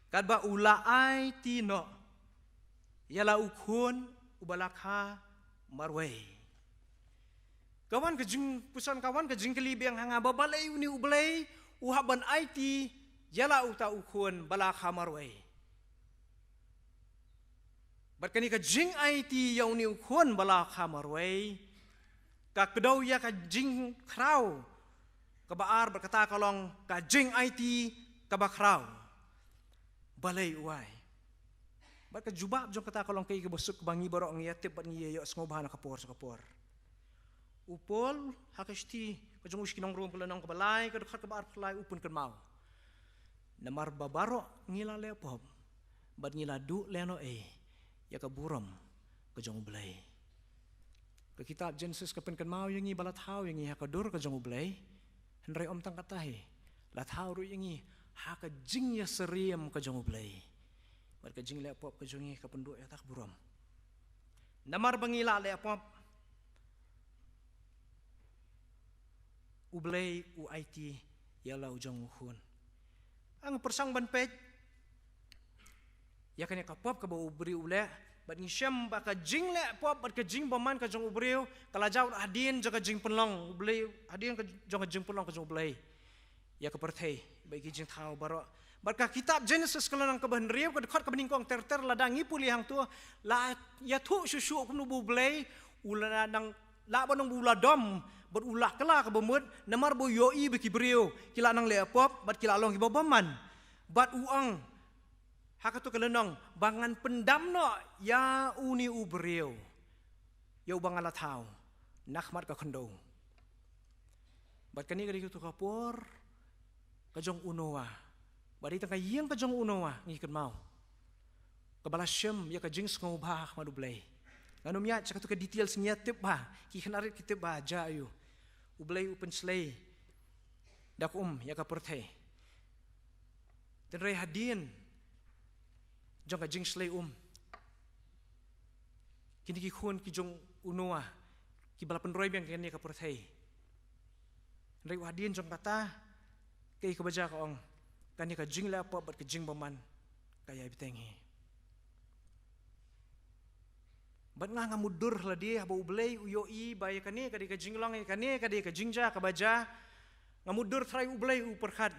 kadba ula IT no yala ukun ubalaka marway kawan ka jing pusan kawan ka jing kelibeng hanga babalay uni ublay uhaban IT yala uta ukun balaka marway barkani ka jing IT yaw ni ukun balaka marway ka kedaw ya ka jing kraw ka baar berkata kalong ka jing IT ka bakraw balay uway barka jubab jong kata kalong kay kabusuk bangi baro ang yatip bat ngiyo sngobhan kapor sa kapor upol hakasti kajong uskinong rum pelanong kabalay kadukhat ka baar palay upun kan mau namar babaro ngila lepop bat ngila du leno ya ka burom ka jong ublay ke kitab Genesis ke penken mau yang bala thau yang ha kadur ka jong ublay henry om tang katahi la thau ru yang ha ka jing ya seriem ka jong ublay bar ka jing le pop ka jong ka pendu ya tak buram namar bangila le pop ublay u it ya la ujong uhun ang persang ban pej ya kan ka pop ka ba ubri ule bat ni syam ba ka jing le pop bat ka jing baman ka jong ubriu kala jaw adin jaga jing penlong ublay adin ka jong penlong ka jong ublay ya ka perthei bai ki jing thau baro bat ka kitab Genesis kala nang ka ban riu ka dekat ka beningkong ter ladangi puli hang tu la ya thu susu ku nu ublay ula nang la banong bula dom bat ulah kala ka bemut namar bo yoi be ki briu kila nang le pop bat kila long ki baman bat uang hakatu kelenong bangan pendamno ya uni ubriu ya bangala thau nakhmat ka khando bat kani gari tu kapor ka jong unowa bari tang kayeng ka jong unowa ngiken mau ka balasem ya ka jings ngau bah madublay nganum ya cakatu ka details nya tip ba ki khanarit kitip ba ja ayu ublay upen slay dak ya ka perthe tenre hadin jong ka jing slay kini ki khun ki jong unoa ki bala penroi biang kini ka perthai rei wadien jong kata kay ka baja ka ong kani ka jing la pa bat ka jing baman kaya bitengi bat nga mudur la di haba ublay uyoi bay kani ka jing long kani ka jing ja ka baja ngamudur try ublay uperkhat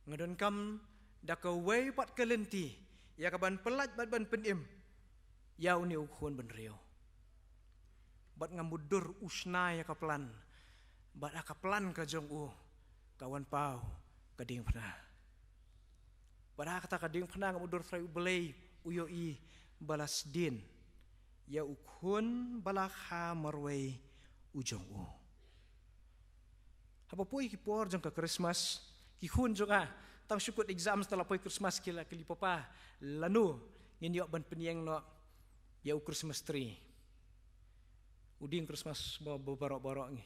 ngadon kam daka way pat kelenti ya kaban pelat bat ban penim ya uni ukhun ben rio bat ngamudur usna ya kaplan bat akaplan ka jong u kawan pau kading pna bat kata kading pna ngamudur trai ublay uyoi balas din ya ukhun balakha marway ujong u haba pui ki por jong ka Christmas ki khun jong tang syukut exam setelah poi Christmas kila kili papa lanu ngini ban peniang no ya Christmas tree uding Christmas barok-barok ni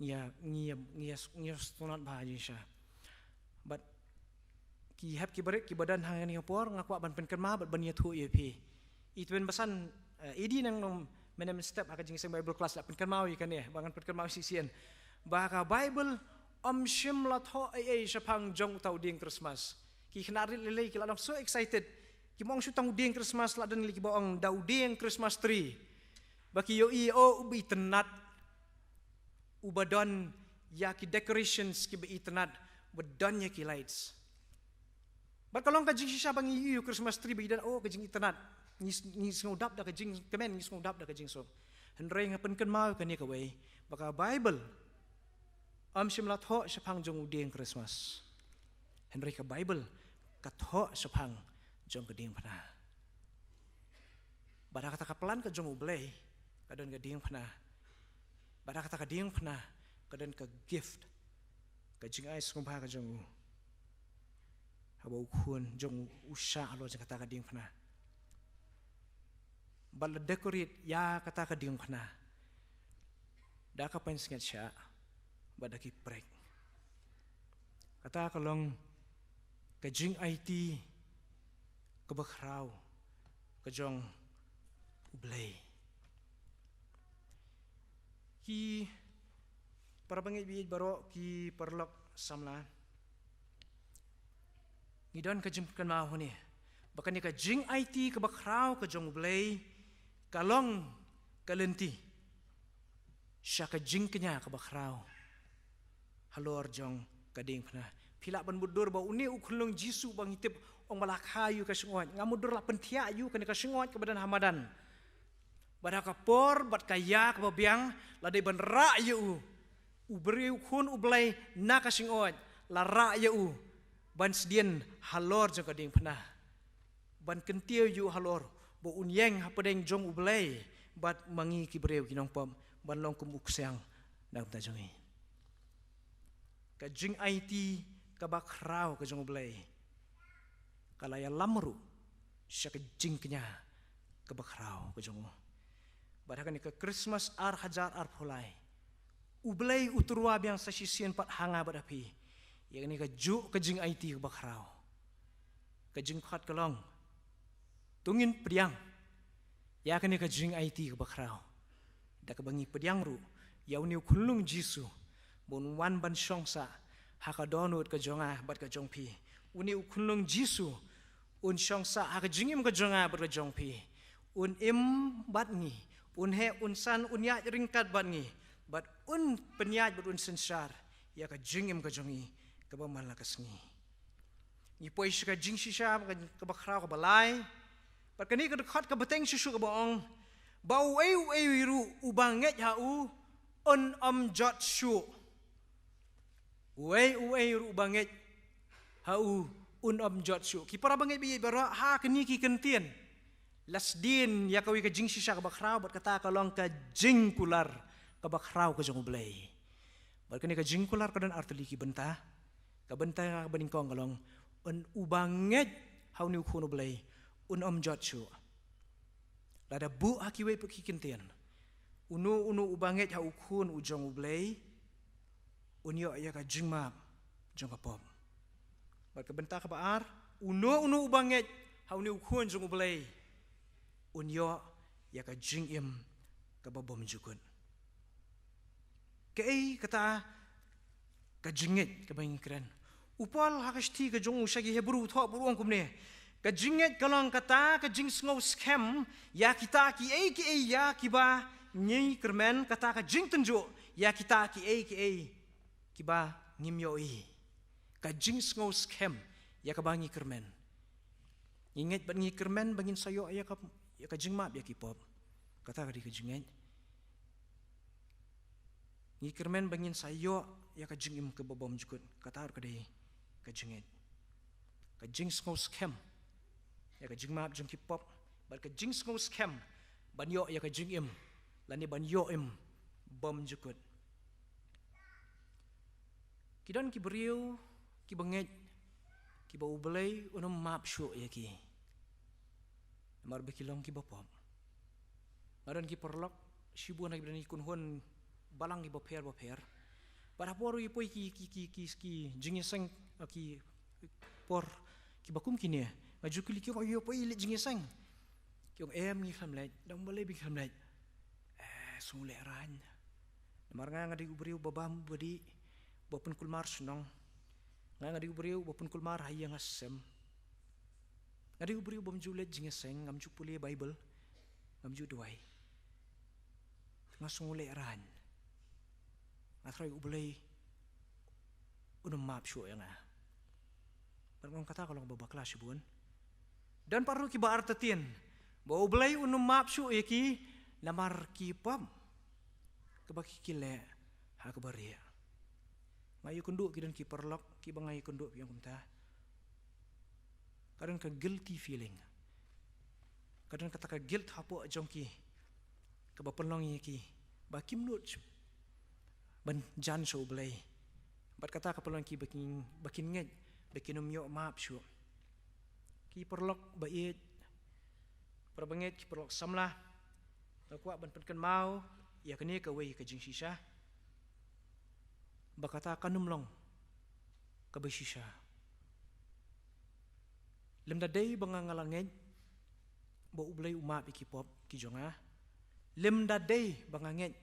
ya ngiyas tunat bahaji sya but ki hap ki barik ki badan hang ni por ngakwa ban penken ma bat ban ya thu ye pi itwen basan edi nang nom menem step aka jing Bible class la penken mau ikan ya bangan penken mau sisian baka Bible shim la tho ai shapang jong tau ding Christmas ki khnari lele ki ladong so excited ki mong shutang ding Christmas la dan li ki baong dau ding Christmas tree baki yo i o ubi tenat ubadon ya ki decorations ki be tenat badon ya ki lights bat kalong ka jing shisha bang yu Christmas tree be dan o ka jing tenat ngis ngudap da ka jing kemen ngis ngudap da ka jing so henrei ngapen ken mau ka ni ka we baka Bible shim la tho shapang jong udeng Christmas henry ka Bible ka tho shapang jong keding pana bada kata kaplan ka jong ublay kadon ka ding pana bada kata ka ding pana kadon ka gift ka jing ais ngumpa ka jong haba ukhun jong usha lo jang kata ka ding pana bal decorate ya kata ka ding pana da ka pen singet sya badaki prek kata kalong kajing IT kebakrau kajong ublay ki para bangit biid baro ki perlok samla ngidon kajing kan mau ni bakan ni kajing IT kebakrau kajong ublay kalong kalenti sya kajing kenya kebakrau halor jong kading pernah pila ban mudur ba uni ukhulung jisu bang hitip ong malakhayu ka sungot ngamudur la pentia ayu kan ka sungot ke badan hamadan badaka por bat kaya ka babiang la dai ban ra yu ubri khun ublay na ka sungot la ra yu ban sedien halor jong kading pernah ban kentiu yu halor bo unyeng hapadeng jong ublay bat mangi ki breu kinong pom ban long kum uksyang dam ta jongi ka jing IT ka bakrau ka jong ublay kalaya lamru sya ka jing kenya ka bakrau ka jong Badhakan ke Christmas ar hajar ar pulai. Ublay uturwa biang sa sisian pat hanga badapi. Yang ni ke juk ke jing IT ke bakrau. Ke jing khat kelong. Tungin pediang. Ya ke ni ke jing IT ke bakrau. Da ke bangi pediang ru. Ya uni kulung Jisu. Bon wan ban syongsa. Haka donut ke jonga bat ke jongpi. Uni kulung Jisu. Un syongsa haka jingim ke jonga bat ke jongpi. Un im bat ngi. Un he un san un ya ringkat bat ngi. Bat un penyaj bat un sensar. Ya ke jingim ke jongi. Ke bamala ke sengi. Ni poi ka jing shisha ke bakrau ke balai. Bat kani ke dekat ke beteng susu ke boong. Bau ei ru ubanget hau on jot shu. Uei ru ubanget hau on jot shu. Ki para banget bi bara ha kani ki kentien. Lasdin ya kawi ke jing shisha ke bakrau bat kata kalong ke jing kular ke bakrau ke jong ublay. Bat kani ke jing kular kadan arteli ki bentah. Ke bentah ka beningkong kalong on ubanget hau ni ukun ublay. Un jot shu. Lada bu hakiwe pe kikentian. Unu ubanget ha ukun ujong ublay. Unyo ya ka jingma jong kapom. Bat ke bentah ka baar. Unu ubanget ha uni ukun jong ublay. Unyo ya ka jingim ka babom jukun. Kei kata ka jingit ka bangikran. Upal hakasti ka jong usagi Hebrew tho buruang kumne. Ka jinget kalong kata ka jing snow scam ya kita ki ya kiba nyi kermen kata ka jing tenjo ya kita ki kiba ngimyo ka jing snow scam ya ka bangi kermen inget bangi kermen bangin sayo ya ka jing map ya kipop kata ka di ka jinget ngi kermen bangin sayo ya ka jing im ke bobom jukut kata ka di ka jinget ka jing snow scam ya ka jing map jong kipop bat ka jing snow scam banyo ya ka jing im lani banyo im bom jukut kidan ki beriu ki banget ki ba ublay unum map shu ya ki mar bekilong ki bopop maran ki perlok sibu na ki kunhon balang ki boper para poru i poi ki jingiseng ki por ki bakum kini maju kili ki yo poi le jingiseng kyong ni khamlai dong balai bi khamlai sule ran mar nga di ubriu babam bodi bopun kulmar sunong nga di ubriu bopun kulmar hayang asem ngadi ubriu bom julet jingiseng ngam puli bible ngam ju duai ngasule ran ngatrai ublay unum map shu yang Barang kata kalau babakla sibun. Dan paru ki ba artatin. Ba ublay unum map shu eki lamar ki pam. Kabaki kile ha kabaria. Ngayu kunduk ki dan ki perlok ki bangai kunduk yang kumta. Kadang ka guilty feeling. Kadang kata ka guilt hapo jongki. Kabapelong ki. Ba kimlut. Ban jan shu ublay. Bat kata kapelong ki bakin ngej. Bekinum yo maap syu. Ki perlok bait. Perbanget ki perlok samlah. Takwa ban penken mau ya kene ka wei ka jing shisha. Bakata kanumlong ka ba shisha. Lem dadai bangangalangej ba ublay umap ikipop ki jonga. Lem dadai bangangej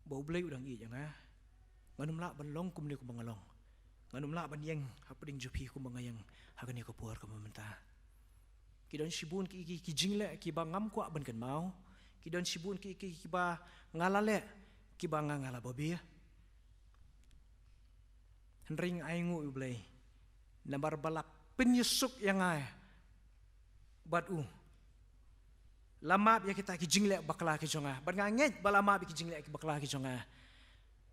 ba ublay udang i jonga. Nganumla ban long kumni ko bangalong. Nganumla ban yang hapading jupi ko mga yang hagani ko puar ko mamenta. Kidon sibun ki jingle ki ba ngam ko ban kan mau. Kidon sibun ki ba ngalale ki ba ngala babi. Henring aingu ublay. Nambar balak penyusuk yang ay. Batu. Lamap ya kita ki jingle bakla ki jonga. Ban nganget balamap ki jingle ki bakla ki jonga.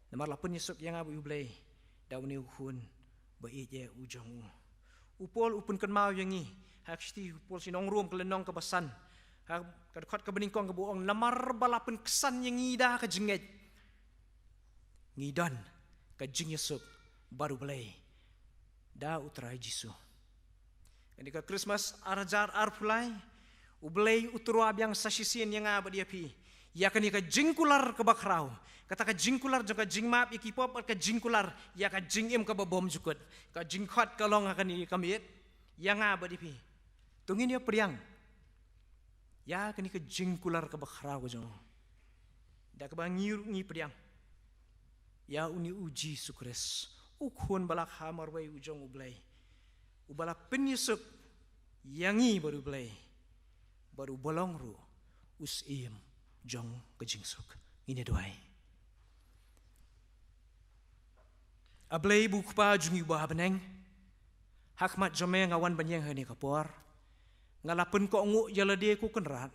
Nambar la penyusuk yang abu ublay. Daw ni ukun ba ije ujong upol upun kan mau yang ni haksti upol sinong room kelenong kebasan ha kadkot ka beningkong ka buong lamar balapen kesan yang ngida ka jenget ngidan ka jingyesuk baru belai da utrai jisu ini ka Christmas arajar arfulai Ublay uturwa biang sasisin yang abad dia pi. Ya kan ka jingkular ke bakrau. Kata ka jingkular jaka jingmap ikipop ka jingkular ya ka jingim ka babom jukut. Ka jingkhat ka long akan ni kamit. Yang abad dia pi. Tungin dia priang. Ya kan ka jingkular ke bakrau jong. Dak bangir ni priang. Ya uni uji sukres. Ukhun balak hamar wai ujong ublay. Ubala penyusuk yangi baru ublay. Baru bolong ru usim jong kejingsuk. Ini doai. Ablay bukpa jungi bah beneng. Hakmat jome ngawan banyang hani kapor. Ngalapun ko ngu jalade ku kenrat.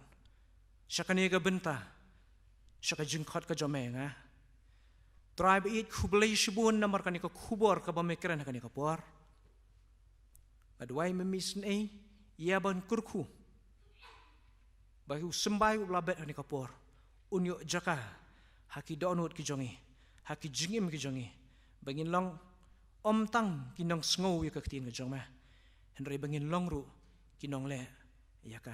Syakane ga benta. Syaka jingkhat ka jome nga. Tribe it kublay shibun namar kani ka kubor ka bamikiran kani kapor. Aduai memisn ia ban kurku. Bahu sembai ulabet hani kapor. Unyok jaka haki donut ki jongi. Haki jingim ki jongi. Bangin long om tang kinong sngau ya kaktin ki jong ma. Henry bangin long ru kinong le ya ka.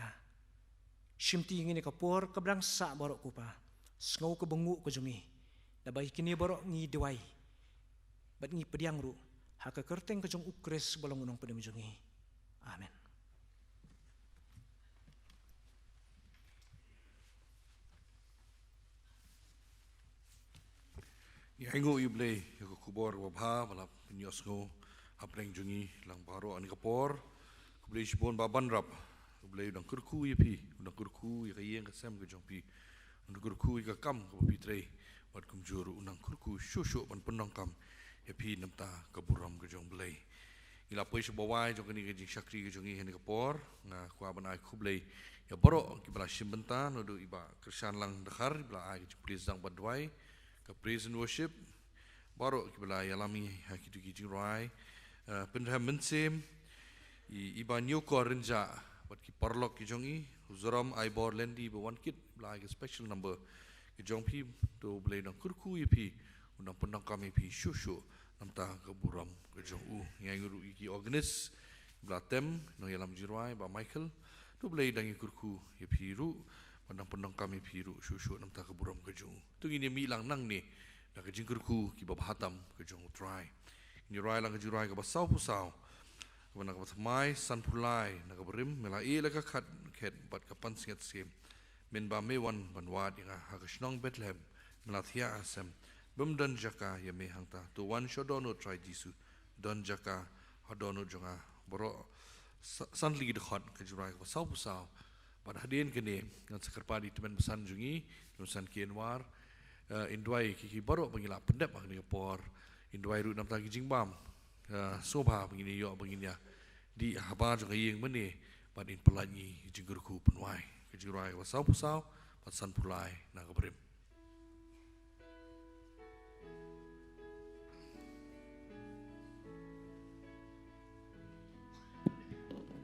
Shimti ngini kapor kabrang sa borok ku pa. Sngau ke bengu ki jongi. Nabai kini borok ngi dewai. Bat ngi pediang ru. Haka kerteng ke jong ukres bolong unong pedem jongi. Amen. Ya ingo iblay ya kubor wabha balap penyosgo apreng jungi lang baro ani kapor kublay shibon baban rap kublay udang kurku ya pi udang kurku ya kayeng kasem ke jong pi udang kurku ya kam ke pi trei wat kumjuru udang kurku shushu ban penong kam ya pi namta kaburam ke jong blay ila poi shibawai jong kini ke jing syakri ke jongi hani kapor nga kwa ban ai kublay ya baro ki bala shimbenta nodo iba kersan lang dakhar bala ai ke prizang badwai ke praise and worship baru kibala yalami hakitu kijing rai pendam mensem iba new korenja bat ki parlok ki jongi huzuram I bor lendi be one kit like a special number ki jongpi to blay nang kurku ipi unang pendang kami pi shushu namta keburam ke jongu ngai guru iki organis blatem no yalam jirwai ba Michael to blay dangi kurku ipi ru pandang-pandang kami piru syusyu nam tak keburam ke jong. Tu ini milang nang ni nak ke jingkurku ki bab hatam ke jong try. Ni rai lang ke jurai ke basau pusau. Ke nak ke mai san pulai nak ke berim melai la ka khat khet bat ke pan singet sim. Men ba me wan ban wa dinga ha ke snong Bethlehem melathia asem. Bem dan jaka ya me hangta tu wan shodono try jisu. Dan jaka hadono jonga boro san ligi de khat ke jurai ke basau pusau. Pada hadirin kini dengan sekerpa di teman pesan jungi pesan kianwar indwai kiki baru pengilap pendap ni kapor indwai ru nam tagi jingbam soba begini yo begini ya di haba juga yang meni padin pelanyi jinggurku penwai kejurai wasau pusau pasan pulai nak berim.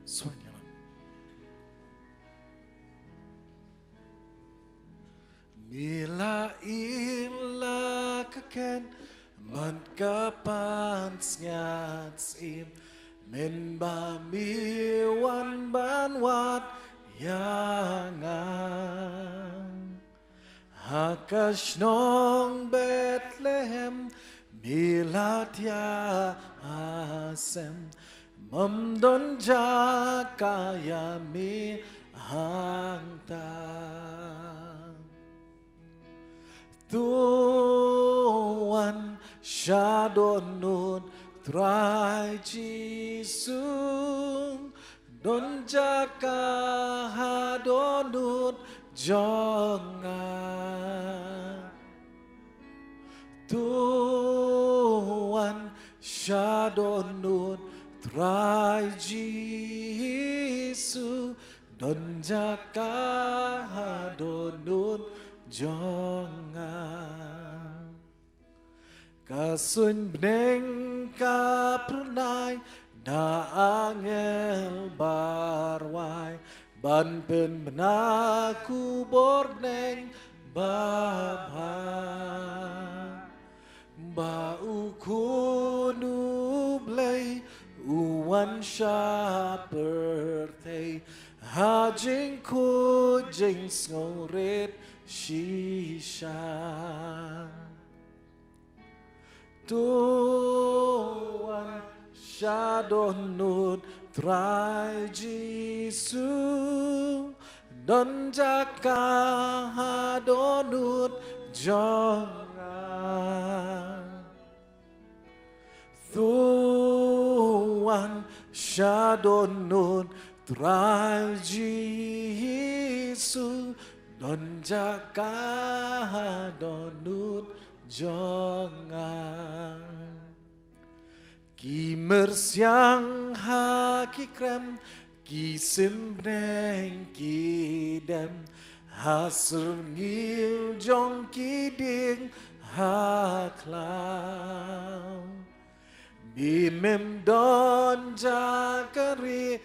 Suanya. Mila ila kaken man kapan sngat sim men ba mi wan ban wat yangan hakash nong Bethlehem milatia asem mam don jakaya mi hangta Tuhan syadonut trai Jisung don jaka hadonut jonga Tuhan syadonut trai Jisu don jaka hadonut jonga kasun bneng kapernai na angel barwai ban pen benaku borneng babha ba ukunu blay uwan syapertei ha jing khu jing ngô red shi sha tuan sha don nut trai Giêsu don jaka ha don nut jonga tuan sha don nut trai Giêsu don jaka don nut jonga ki mersiang ha ki krem ki simneng ki dem ha serngil jong ki ding ha klau bi mem don jakari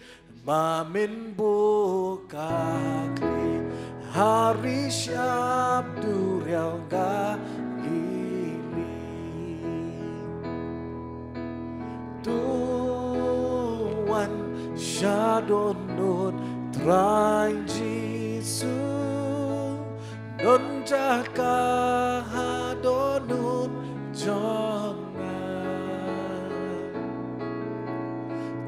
ma min buka kli hari syab duriau ga Tuan Shadonut Trai Giêsu Don Jaka Hadonut Jonga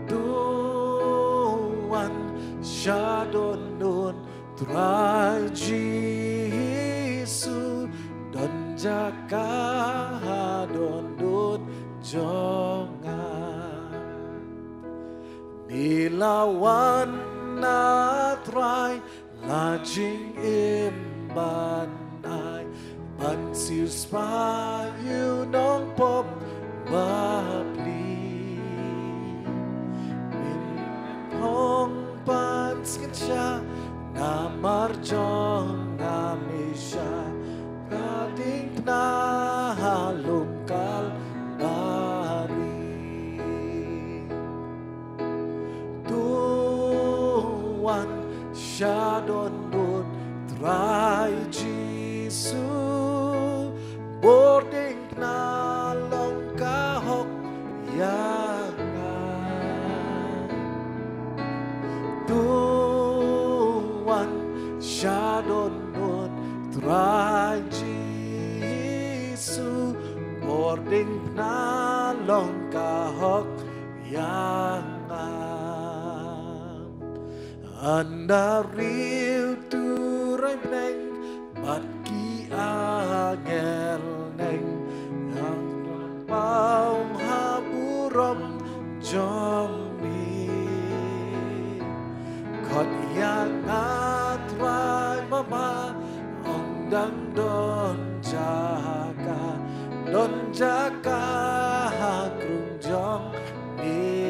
Tuan Shadonut Trai Giêsu Don Jaka Hadonut Jonga Nilawan na try la jing imban ai ban siêu spa yêu nong pop babli min hong ban sketcha na marjong na misha kading na halum kal Shadonut Trai Giêsu boarding na long kahok yanga Tuan Shadonut Trai Giêsu boarding na long kahok yanga Anda riu turai neng bat ki agel neng ang paum haburom jong ni kot yang atrai mama ong dang don jaka krum jong ni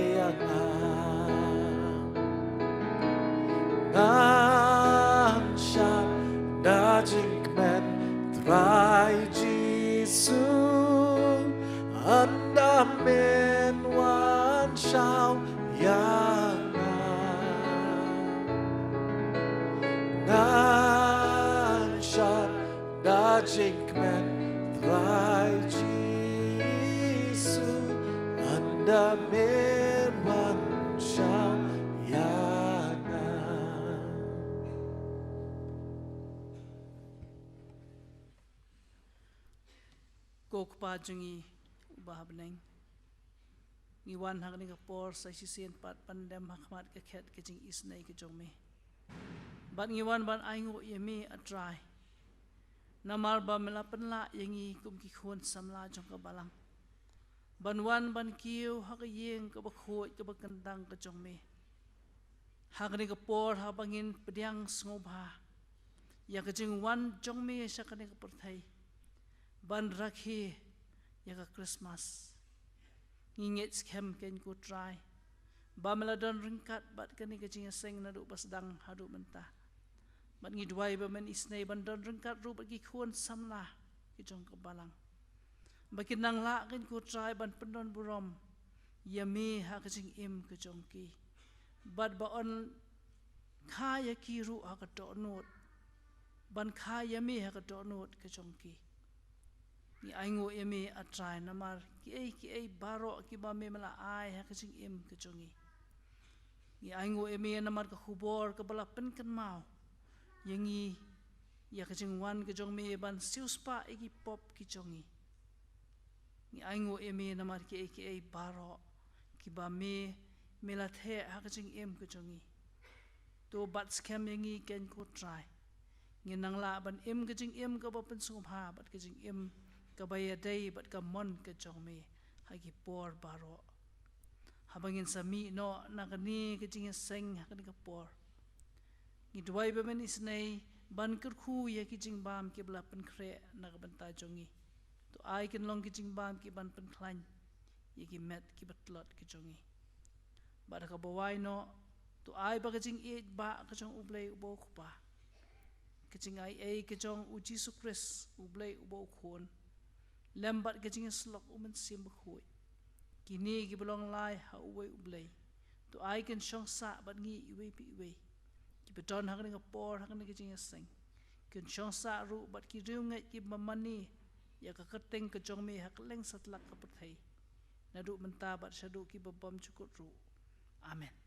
Ngam shat da jing men trai Giêsu anda men wan shao yang Ngam shat da jing men trai Giêsu anda men wan shao Kok pa jungi ubah beneng ngiwan hak ni kapor sa sisien pat pandem hakmat ke khet ke jing isnai ke jome ban ngiwan ban aingo yemi atrai namar ba melapan la yangi kum ki khon samla jong ka balang ban wan ban kiu hak yeng ka bakhoi ka bakandang ka jome hak ni kapor ha bangin pediang ngobha ya ke jing wan jome sa ka ni kapor thai ban rakhi yaga Christmas nginget skem ken ku try bamela don ringkat bat kani kajing seng na du pasdang hadu mentah bat ngidwai ba men isnei ban don ringkat ru bagi khon samla ki jong ka balang bakin nang la ken ku try ban pendon burom yami ha kajing im ka jong ki bat ba on khaya ki ru ha ka to not ban khaya mi ha ka to not ka jong ki ni aingo eme atrai namar ki ei baro ki ba me mala ai ha kaching im kachungi Ngi aingo eme namar ka khubor ka balapan kan mau. Yangi ya ka jingwan ka jong me ban siuspa igi pop ki jongi. Ngi aingo eme namar ki aka baro ki ba me melathe ha ka jing em ka jongi. To bat scam yangi ken ko try. Ngi nangla ban em ka jing em ka ba pen sum ha bat ka jing em ka ba ya day bat ka mon ka jong me ha ki por baro. Habangin sami no nakani ka jing seng ha ka por. Ngi duai ba men isnei ban ker khu ya ki jing bam ki bla pen kre na ka ban ta jongi. To ai ken long ki jing bam ki ban pen klan ya ki met ki batlot ki jongi. Ba ka bawai no to ai ba ka jing e ba ka jong ublei ubo khupa. Ka jing ai ka jong u Jesus Christ ublei ubo khon. Lembat ka jing slok umen sim khui. Kini ki belong lai ha uwe ublei. To ai ken shong sa bat ngi iwe pi iwe. Ki beton ha ka por ha ka jing seng. Ken shong sa ru bat ki riu ngai ki mamani ya ka kateng ka jong me ha ka leng satlak ka pathai. Nadu menta bat shadu ki babam chukut ru. Amen.